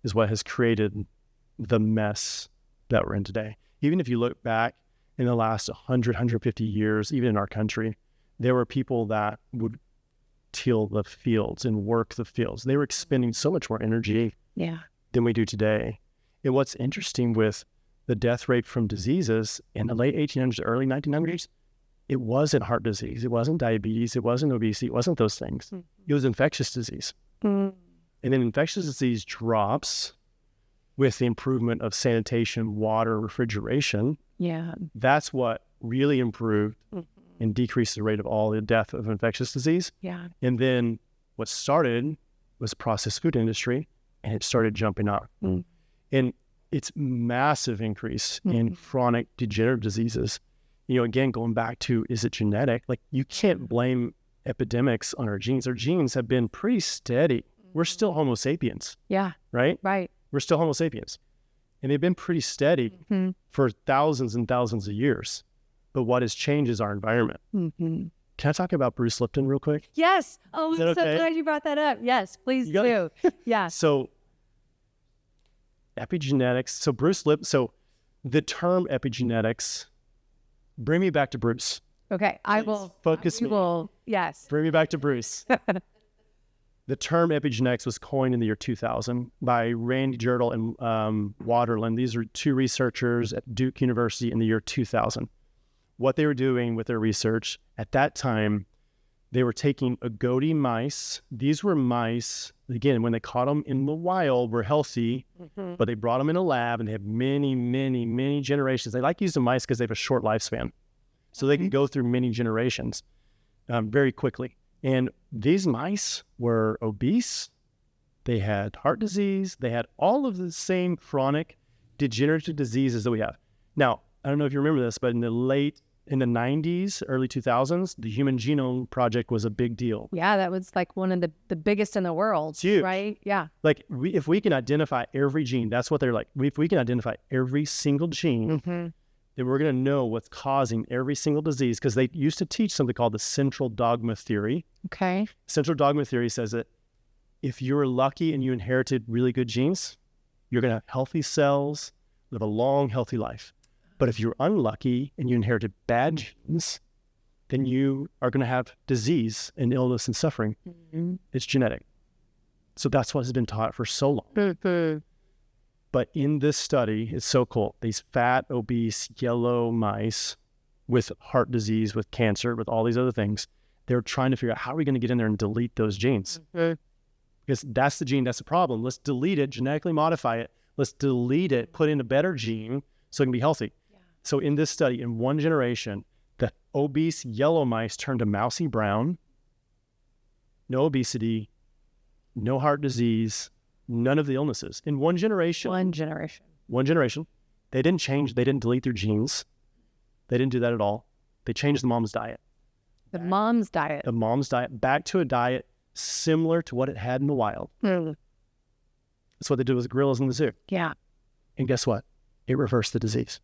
is what has created the mess that we're in today. Even if you look back in the last 100, 150 years, even in our country, there were people that would till the fields and work the fields. They were expending so much more energy than we do today. And what's interesting with the death rate from diseases in the late 1800s, early 1900s, it wasn't heart disease. It wasn't diabetes. It wasn't obesity. It wasn't those things. Mm-hmm. It was infectious disease. Mm-hmm. And then infectious disease drops with the improvement of sanitation, water, refrigeration. Yeah. That's what really improved and decreased the rate of all the death of infectious disease. Yeah. And then what started was processed food industry, and it started jumping up. Mm. And it's massive increase in chronic degenerative diseases. You know, again, going back to, is it genetic? Like, you can't blame epidemics on our genes. Our genes have been pretty steady. We're still Homo sapiens. Yeah. Right? Right. We're still Homo sapiens. And they've been pretty steady for thousands and thousands of years. But what has changed is our environment. Mm-hmm. Can I talk about Bruce Lipton real quick? Yes. Oh, I'm so glad you brought that up. Yes, please do. Yeah. So epigenetics. So the term epigenetics, bring me back to Bruce. Okay. I will. Focus me. Yes. Bring me back to Bruce. The term epigenetics was coined in the year 2000 by Randy Girdle and Waterland. These are two researchers at Duke University in the year 2000. What they were doing with their research at that time, they were taking agouti mice. These were mice, again, when they caught them in the wild, were healthy, but they brought them in a lab and they have many, many, many generations. They like using mice because they have a short lifespan. So they can go through many generations very quickly. And these mice were obese. They had heart disease. They had all of the same chronic degenerative diseases that we have. Now, I don't know if you remember this, but in the 90s, early 2000s, the Human Genome Project was a big deal. Yeah, that was like one of the biggest in the world. It's huge. Right? Yeah. Like, if we can identify every gene, that's what they're like. If we can identify every single gene, then we're going to know what's causing every single disease, because they used to teach something called the central dogma theory. Okay. Central dogma theory says that if you're lucky and you inherited really good genes, you're going to have healthy cells, live a long, healthy life. But if you're unlucky and you inherited bad genes, then you are going to have disease and illness and suffering. It's genetic. So that's what has been taught for so long. But in this study, it's so cool. These fat, obese, yellow mice with heart disease, with cancer, with all these other things, they're trying to figure out, how are we going to get in there and delete those genes? Because that's the gene, that's the problem. Let's delete it, genetically modify it. Let's delete it, put in a better gene so it can be healthy. So in this study, in one generation, the obese yellow mice turned to mousy brown, no obesity, no heart disease, none of the illnesses. In one generation. One generation. They didn't change. They didn't delete their genes. They didn't do that at all. They changed the mom's diet. The mom's diet back to a diet similar to what it had in the wild. That's what they did with the gorillas in the zoo. Yeah. And guess what? It reversed the disease.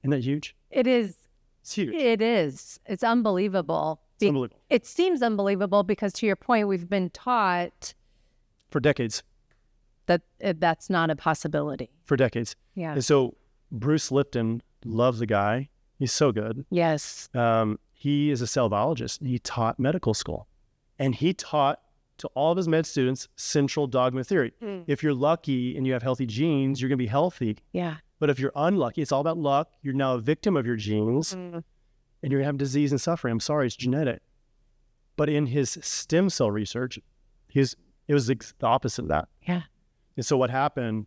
Isn't that huge? It is. It's huge. It is. It's unbelievable. It's unbelievable. It seems unbelievable because, to your point, we've been taught for decades that that's not a possibility. For decades. Yeah. And so Bruce Lipton, love the guy. He's so good. Yes. He is a cell biologist. He taught medical school. And he taught to all of his med students central dogma theory. If you're lucky and you have healthy genes, you're going to be healthy. Yeah. But if you're unlucky, it's all about luck. You're now a victim of your genes, and you're going to have disease and suffering. I'm sorry, it's genetic. But in his stem cell research, it was the opposite of that. Yeah. And so what happened,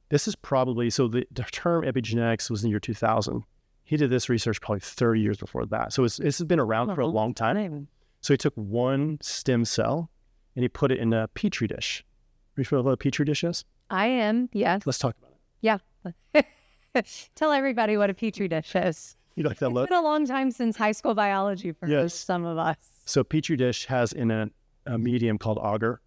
this is probably, so the term epigenetics was in the year 2000. He did this research probably 30 years before that. So this has been around for a long time. So he took one stem cell and he put it in a Petri dish. Are you familiar with what a Petri dish is? I am, yes. Let's talk about it. Yeah. Tell everybody what a Petri dish is. You like that look? It's been a long time since high school biology for some of us. So Petri dish has in a medium called agar.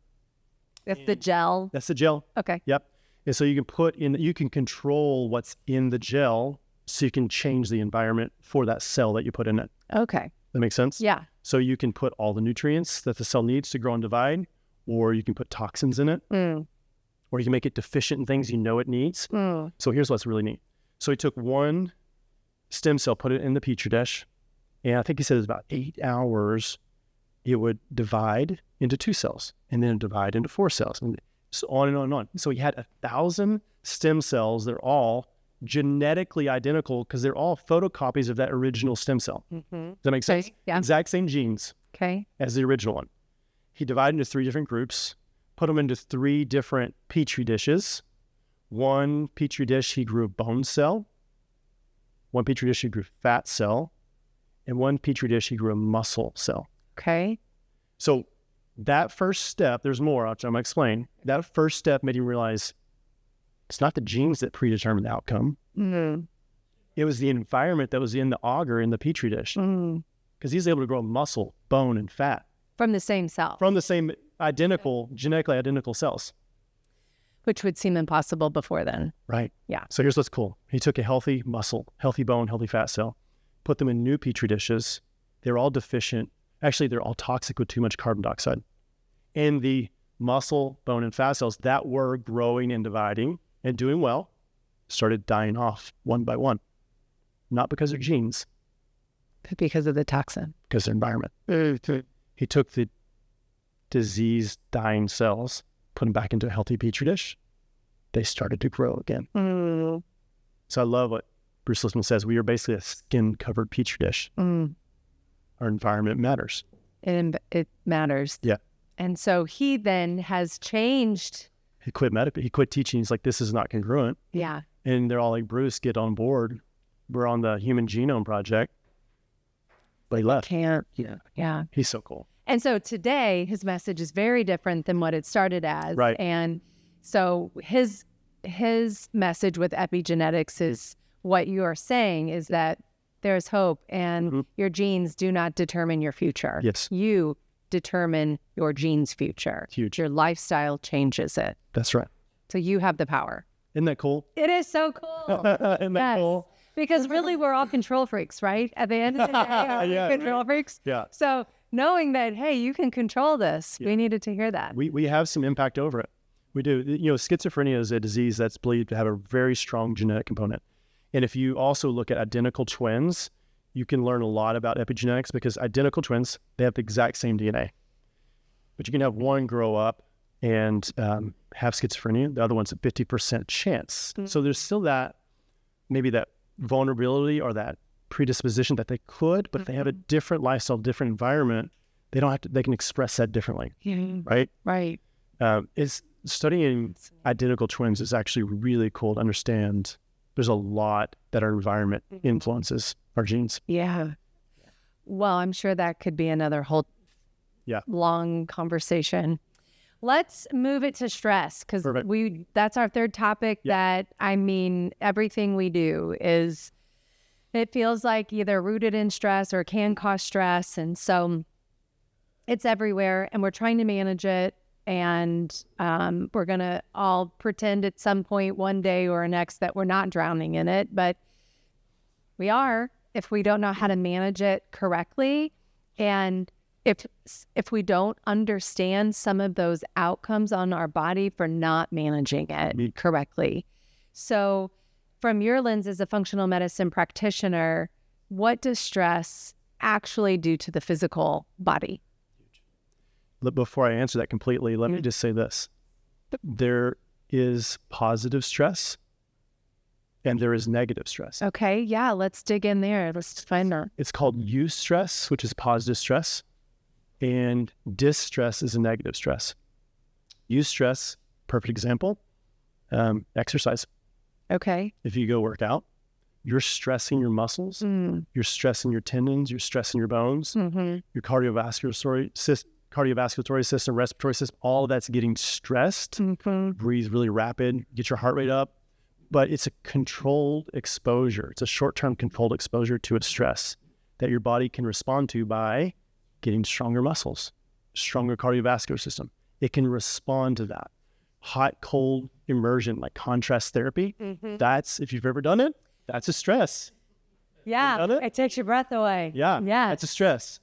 That's the gel? That's the gel. Okay. Yep. And so you can control what's in the gel, so you can change the environment for that cell that you put in it. Okay. That makes sense? Yeah. So you can put all the nutrients that the cell needs to grow and divide, or you can put toxins in it, or you can make it deficient in things it needs. So here's what's really neat. So he took one stem cell, put it in the Petri dish, and I think he said it was about 8 hours. It would divide into 2 cells, and then divide into 4 cells, and so on and on and on. So he had 1,000 stem cells. They're all genetically identical because they're all photocopies of that original stem cell. Does that make sense? Yeah. Exact same genes as the original one. He divided into 3 different groups, put them into 3 different Petri dishes. One Petri dish, he grew a bone cell. One Petri dish, he grew fat cell. And one Petri dish, he grew a muscle cell. Okay. So that first step, there's more, which I'm going to explain. That first step made him realize it's not the genes that predetermine the outcome. It was the environment that was in the agar in the Petri dish. Because he's able to grow muscle, bone, and fat. From the same cell. From the same genetically identical cells. Which would seem impossible before then. Right. Yeah. So here's what's cool. He took a healthy muscle, healthy bone, healthy fat cell, put them in new Petri dishes. They're all deficient. Actually, they're all toxic with too much carbon dioxide. And the muscle, bone, and fat cells that were growing and dividing and doing well started dying off one by one. Not because of genes. But because of the toxin. Because of the environment. He took the diseased, dying cells, put them back into a healthy Petri dish. They started to grow again. So I love what Bruce Lipton says. We are basically a skin-covered Petri dish. Our environment matters. It matters. Yeah. And so he then has changed. He quit teaching. He's like, this is not congruent. Yeah. And they're all like, Bruce, get on board. We're on the Human Genome Project. But he left. Can't. Yeah. He's so cool. And so today, his message is very different than what it started as. Right. And so his message with epigenetics is what you are saying is that there's hope and your genes do not determine your future. Yes. You determine your genes' future. Huge. Your lifestyle changes it. That's right. So you have the power. Isn't that cool? It is so cool. Isn't that cool? Because really we're all control freaks, right? At the end of the day, are we control freaks? Yeah. So knowing that, hey, you can control this, we needed to hear that. We have some impact over it. We do. Schizophrenia is a disease that's believed to have a very strong genetic component. And if you also look at identical twins, you can learn a lot about epigenetics because identical twins, they have the exact same DNA. But you can have one grow up and have schizophrenia. The other one's a 50% chance. So there's still maybe that vulnerability or that predisposition that they could, but if they have a different lifestyle, different environment, they can express that differently. Right? Right. Studying identical twins is actually really cool to understand. There's a lot that our environment influences our genes. Yeah. Well, I'm sure that could be another whole long conversation. Let's move it to stress because that's our third topic that, everything we do is, it feels like either rooted in stress or can cause stress. And so it's everywhere and we're trying to manage it. And we're going to all pretend at some point one day or next that we're not drowning in it. But we are if we don't know how to manage it correctly. And if we don't understand some of those outcomes on our body for not managing it correctly. So from your lens as a functional medicine practitioner, what does stress actually do to the physical body? Before I answer that completely, let me just say this. There is positive stress and there is negative stress. Okay, yeah, let's dig in there. Let's find out. It's called eustress, which is positive stress, and distress is a negative stress. Eustress, perfect example, exercise. Okay. If you go work out, you're stressing your muscles, you're stressing your tendons, you're stressing your bones, your cardiovascular system, respiratory system, all of that's getting stressed. Breathe really rapid, get your heart rate up. But it's a controlled exposure. It's a short-term controlled exposure to a stress that your body can respond to by getting stronger muscles, stronger cardiovascular system. It can respond to that. hot, cold immersion, like contrast therapy. That's, if you've ever done it, that's a stress. Yeah, Done it? it takes your breath away. Yeah, yeah, that's a stress.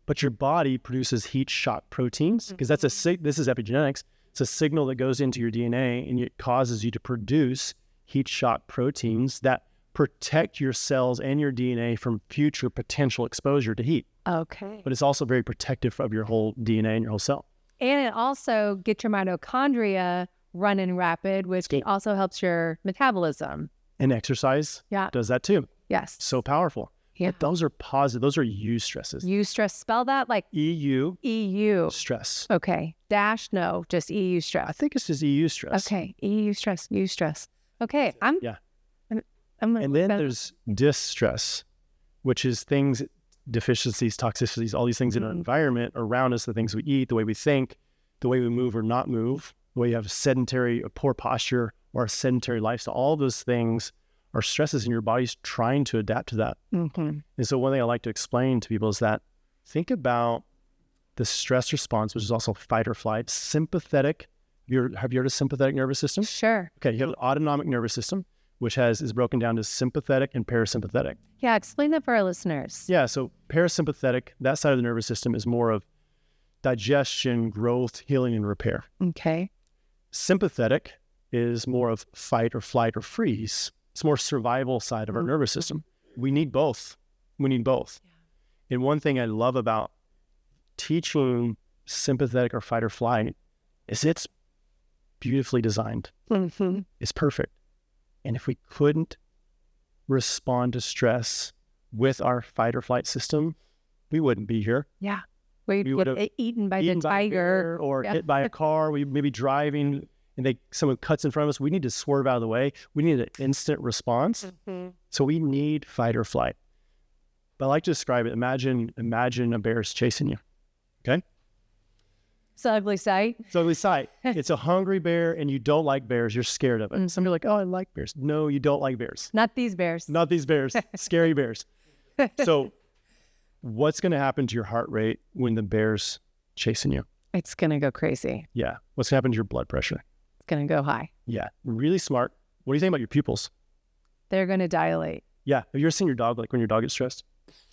But your body produces heat shock proteins because this is epigenetics. It's a signal that goes into your DNA and it causes you to produce heat shock proteins that protect your cells and your DNA from future potential exposure to heat. Okay. But it's also very protective of your whole DNA and your whole cell. And it also gets your mitochondria running rapid, which also helps your metabolism. And exercise does that too. Yes. So powerful. Yeah. But those are positive. Those are eustresses. Eustress, spell that like EU. EU. Stress. Okay. Dash, no, just EU stress. I think it's just EU stress. Okay. EU stress, eustress. Okay. I'm and then there's distress, which is things, deficiencies, toxicities, all these things in our environment around us, the things we eat, the way we think, the way we move or not move, the way you have sedentary or poor posture or a sedentary lifestyle. All those things are stresses and your body's trying to adapt to that. And so one thing I like to explain to people is that think about the stress response, which is also fight or flight, sympathetic. Have you heard of sympathetic nervous system? Sure. Okay, you have the autonomic nervous system, which is broken down to sympathetic and parasympathetic. Yeah, explain that for our listeners. Yeah, so parasympathetic, that side of the nervous system is more of digestion, growth, healing, and repair. Okay. Sympathetic is more of fight or flight or freeze. It's more survival side of our nervous system. We need both. We need both. Yeah. And one thing I love about teaching sympathetic or fight or flight is it's beautifully designed. It's perfect. And if we couldn't respond to stress with our fight or flight system, we wouldn't be here. Yeah. We would get eaten by the tiger. Or hit by a car. We may be driving and someone cuts in front of us. We need to swerve out of the way. We need an instant response. So we need fight or flight. But I like to describe it. Imagine a bear's chasing you. Okay? It's an ugly sight. It's an ugly sight. It's a hungry bear and you don't like bears. You're scared of it. Some are like, oh, I like bears. No, you don't like bears. Not these bears. Not these bears. Scary bears. So what's going to happen to your heart rate when the bear's chasing you? It's going to go crazy. Yeah. What's going to happen to your blood pressure? It's going to go high. Yeah. Really smart. What do you think about your pupils? They're going to dilate. Yeah. Have you ever seen your dog, like when your dog gets stressed?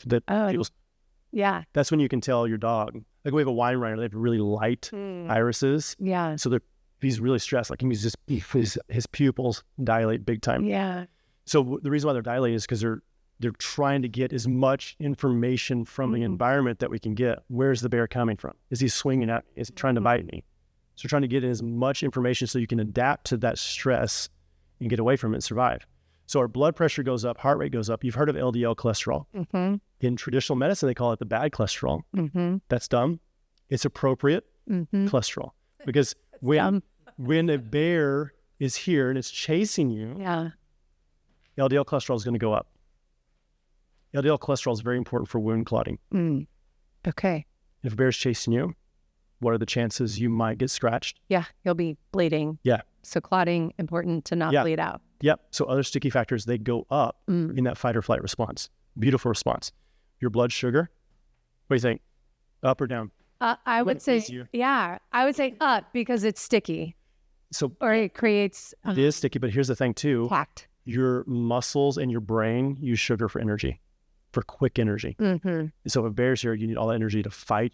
Pupils, yeah. That's when you can tell your dog. Like we have a wine runner, they have really light irises. Yeah. So he's really stressed. Like his pupils dilate big time. Yeah. So the reason why they're dilating is because they're trying to get as much information from the environment that we can get. Where's the bear coming from? Is he swinging at me? Is he trying to bite me? So we're trying to get as much information so you can adapt to that stress and get away from it and survive. So our blood pressure goes up, heart rate goes up. You've heard of LDL cholesterol. In traditional medicine, they call it the bad cholesterol. That's dumb. It's appropriate cholesterol. Because when a bear is here and it's chasing you, LDL cholesterol is going to go up. LDL cholesterol is very important for wound clotting. Okay. If a bear is chasing you, what are the chances you might get scratched? Yeah, you'll be bleeding. Yeah. So clotting, important to not bleed out. Yep. So other sticky factors, they go up in that fight or flight response. Beautiful response. Your blood sugar, what do you think? Up or down? I would say, I would say up because it's sticky. Or it creates... it is sticky, but here's the thing too. Packed. Your muscles and your brain use sugar for energy, for quick energy. So if a bear's here, you need all that energy to fight.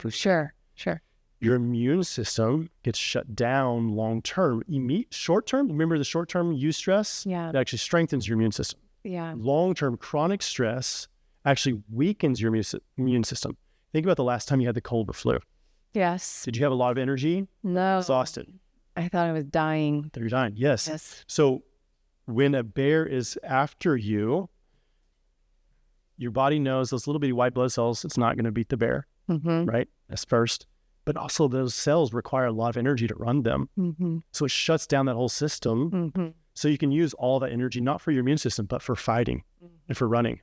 Sure. Your immune system gets shut down long term. Short term, remember the short term eustress? Yeah. It actually strengthens your immune system. Yeah. Long term chronic stress actually weakens your immune system. Think about the last time you had the cold or flu. Yes. Did you have a lot of energy? No. Exhausted. I thought I was dying. You're dying. Yes. So when a bear is after you, your body knows those little bitty white blood cells, it's not going to beat the bear, right? That's first. But also those cells require a lot of energy to run them. So it shuts down that whole system. So you can use all that energy, not for your immune system, but for fighting and for running.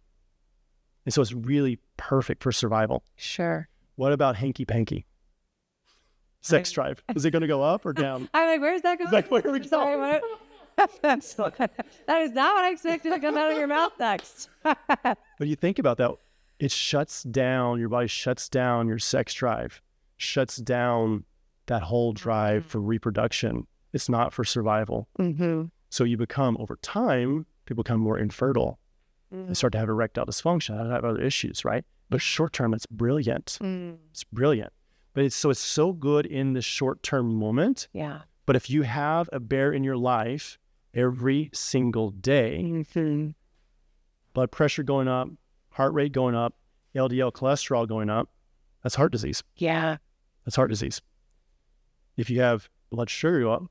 And so it's really perfect for survival. Sure. What about hanky-panky? Sex drive. Is it going to go up or down? I'm like, where's that going? Like, where are we going? Sorry, what? That is not what I expected to come out of your mouth next. But you think about that. It shuts down, your body shuts down your sex drive, shuts down that whole drive for reproduction. It's not for survival. Mm-hmm. So you become, over time, people become more infertile. They start to have erectile dysfunction, have other issues, right? But short term, it's brilliant. It's brilliant. But it's so good in the short term moment. Yeah. But if you have a bear in your life every single day, blood pressure going up, heart rate going up, LDL cholesterol going up, that's heart disease. Yeah. That's heart disease. If you have blood sugar go up,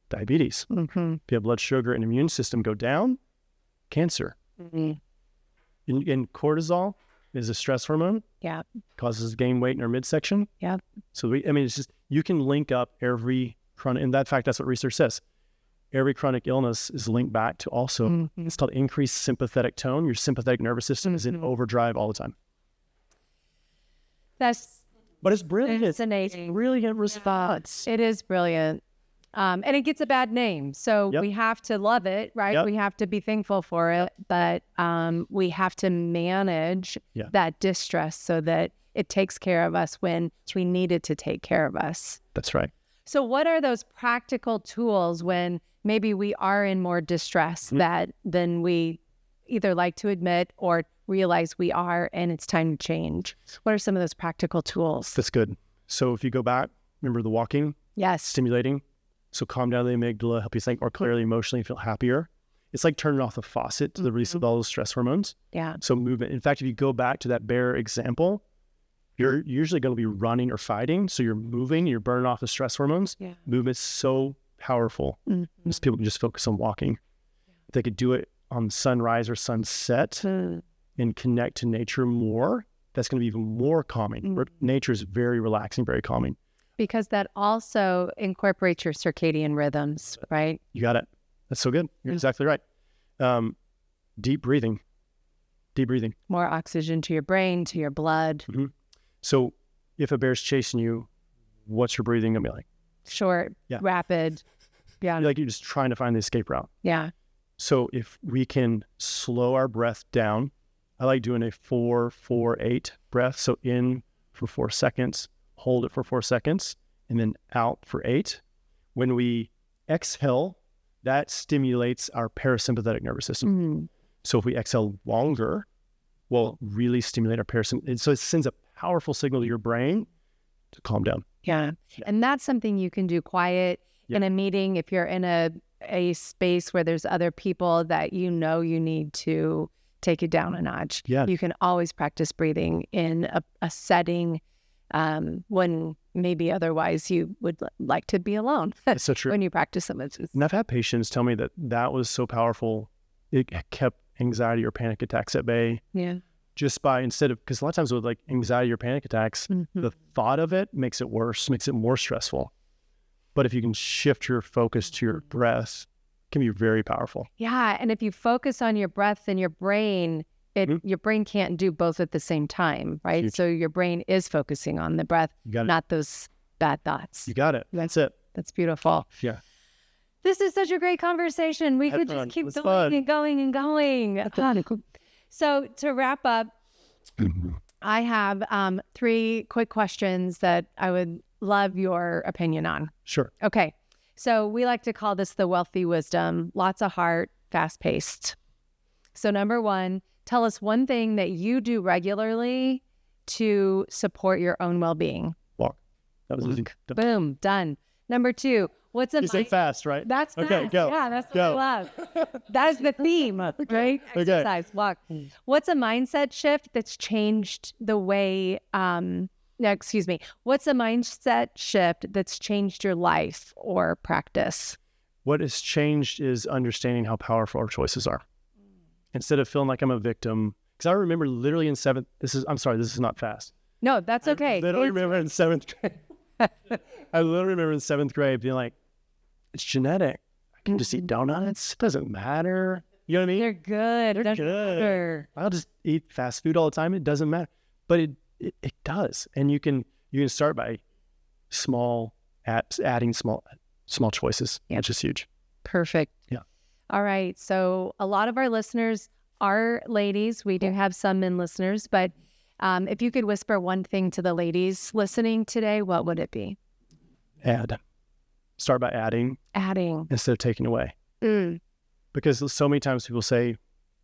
diabetes. If you have blood sugar and immune system go down, cancer. And cortisol is a stress hormone. Yeah. Causes gain weight in our midsection. Yeah. So it's just, you can link up every chronic, in that fact, that's what research says. Every chronic illness is linked back to also, it's called increased sympathetic tone. Your sympathetic nervous system is in overdrive all the time. But it's brilliant. It's amazing. Brilliant response. It is brilliant. And it gets a bad name. So we have to love it, right? We have to be thankful for it. But we have to manage that distress so that it takes care of us when we need it to take care of us. That's right. So what are those practical tools when maybe we are in more distress than we either like to admit or realize we are, and it's time to change? What are some of those practical tools? That's good. So if you go back, remember the walking? Yes. Stimulating. So calm down the amygdala, help you think more clearly, emotionally, feel happier. It's like turning off the faucet to the release of all those stress hormones. Yeah. So movement. In fact, if you go back to that bear example, you're usually going to be running or fighting. So you're moving, you're burning off the stress hormones. Yeah. Movement's so powerful. Most people can just focus on walking. If they could do it on sunrise or sunset and connect to nature more, that's going to be even more calming. Nature is very relaxing, very calming. Because that also incorporates your circadian rhythms, right? You got it. That's so good. You're exactly right. Deep breathing. Deep breathing. More oxygen to your brain, to your blood. So if a bear's chasing you, what's your breathing going to be like? Short, rapid. Yeah. You're just trying to find the escape route. Yeah. So if we can slow our breath down, I like doing a 4-4-8 breath. So in for 4 seconds, hold it for 4 seconds, and then out for 8. When we exhale, that stimulates our parasympathetic nervous system. So if we exhale longer, we'll really stimulate our parasympathetic. So it sends a powerful signal to your brain to calm down. Yeah. And that's something you can do quiet in a meeting. If you're in a space where there's other people that you know you need to take it down a notch. You can always practice breathing in a setting when maybe otherwise you would like to be alone. That's so true. When you practice them. And I've had patients tell me that was so powerful. It kept anxiety or panic attacks at bay. Yeah. Just by, because a lot of times with like anxiety or panic attacks, the thought of it makes it worse, makes it more stressful. But if you can shift your focus to your breath, it can be very powerful. Yeah. And if you focus on your breath and your brain, your brain can't do both at the same time, right? Huge. So your brain is focusing on the breath, not those bad thoughts. You got it. That's it. That's beautiful. Yeah. This is such a great conversation. We could just keep going and going and going. So to wrap up, I have 3 quick questions that I would love your opinion on. Sure. Okay. So we like to call this the Wellthy wisdom. Lots of heart, fast-paced. So number 1, tell us one thing that you do regularly to support your own well-being. Walk. That was easy. Boom. Done. Number 2, what's a... You say fast, right? That's fast. Okay, go. Yeah, that's what I love. That is the theme, right? Exercise, walk. What's a mindset shift that's changed the way... What's a mindset shift that's changed your life or practice? What has changed is understanding how powerful our choices are. Instead of feeling like I'm a victim, because I remember literally in 7th, this is not fast. No, that's okay. I literally remember in 7th grade. I literally remember in 7th grade being like, it's genetic. I can just eat donuts. It doesn't matter. You know what I mean? They're good. They're good. Matter. I'll just eat fast food all the time. It doesn't matter. But it does. And you can start by adding small choices, which is huge. Perfect. Yeah. All right. So a lot of our listeners are ladies. We do have some men listeners, but if you could whisper one thing to the ladies listening today, what would it be? Add. Start by adding instead of taking away. Because so many times people say,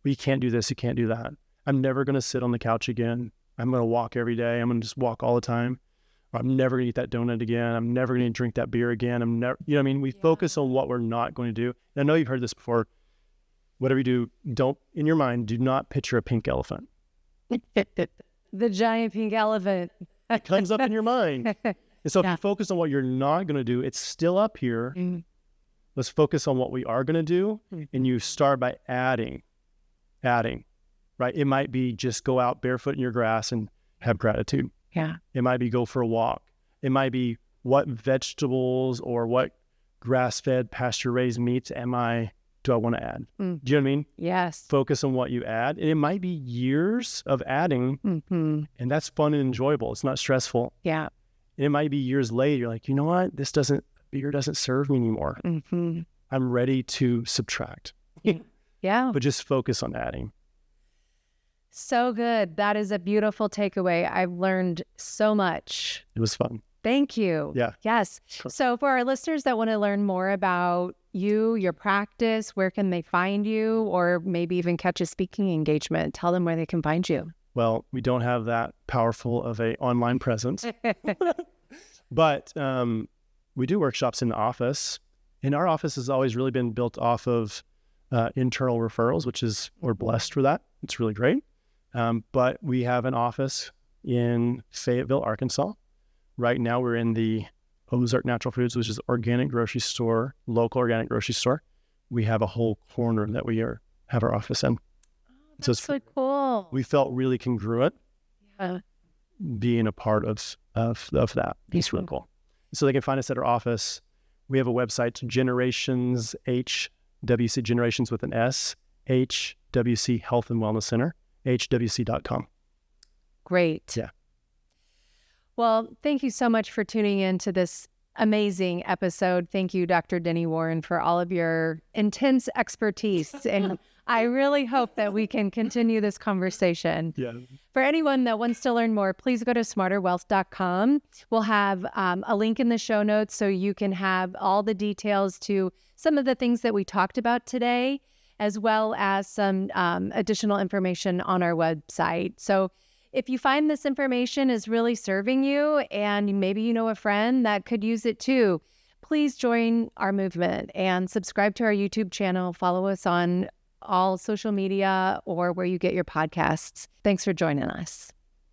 well, you can't do this, you can't do that. I'm never going to sit on the couch again. I'm going to walk every day. I'm going to just walk all the time. Or I'm never going to eat that donut again. I'm never going to drink that beer again. I'm never, you know what I mean? We focus on what we're not going to do. And I know you've heard this before. Whatever you do, in your mind, do not picture a pink elephant. The giant pink elephant. It comes up in your mind. And so if you focus on what you're not going to do, it's still up here. Let's focus on what we are going to do. And you start by adding, right? It might be just go out barefoot in your grass and have gratitude. Yeah. It might be go for a walk. It might be what vegetables or what grass-fed, pasture-raised meats do I want to add? Do you know what I mean? Yes. Focus on what you add. And it might be years of adding, and that's fun and enjoyable. It's not stressful. Yeah. And it might be years later, you're like, you know what? Beer doesn't serve me anymore. I'm ready to subtract. Yeah. But just focus on adding. So good. That is a beautiful takeaway. I've learned so much. It was fun. Thank you. Yeah. Yes. Sure. So for our listeners that want to learn more about you, your practice, where can they find you, or maybe even catch a speaking engagement? Tell them where they can find you. Well, we don't have that powerful of a online presence, but we do workshops in the office. And our office has always really been built off of internal referrals, which is, we're blessed for that. It's really great. But we have an office in Fayetteville, Arkansas. Right now we're in the Ozark Natural Foods, which is organic grocery store, local organic grocery store. We have a whole corner that we have our office in. That's so cool. We felt really congruent being a part of that. It's really cool. So they can find us at our office. We have a website, Generations, HWC, Generations with an S, HWC Health and Wellness Center, hwc.com. Great. Yeah. Well, thank you so much for tuning in to this amazing episode. Thank you, Dr. Denny Warren, for all of your intense expertise. And I really hope that we can continue this conversation. Yeah. For anyone that wants to learn more, please go to SmarterWellth.com. We'll have a link in the show notes so you can have all the details to some of the things that we talked about today, as well as some additional information on our website. So if you find this information is really serving you, and maybe you know a friend that could use it too, please join our movement and subscribe to our YouTube channel. Follow us on all social media or where you get your podcasts. Thanks for joining us.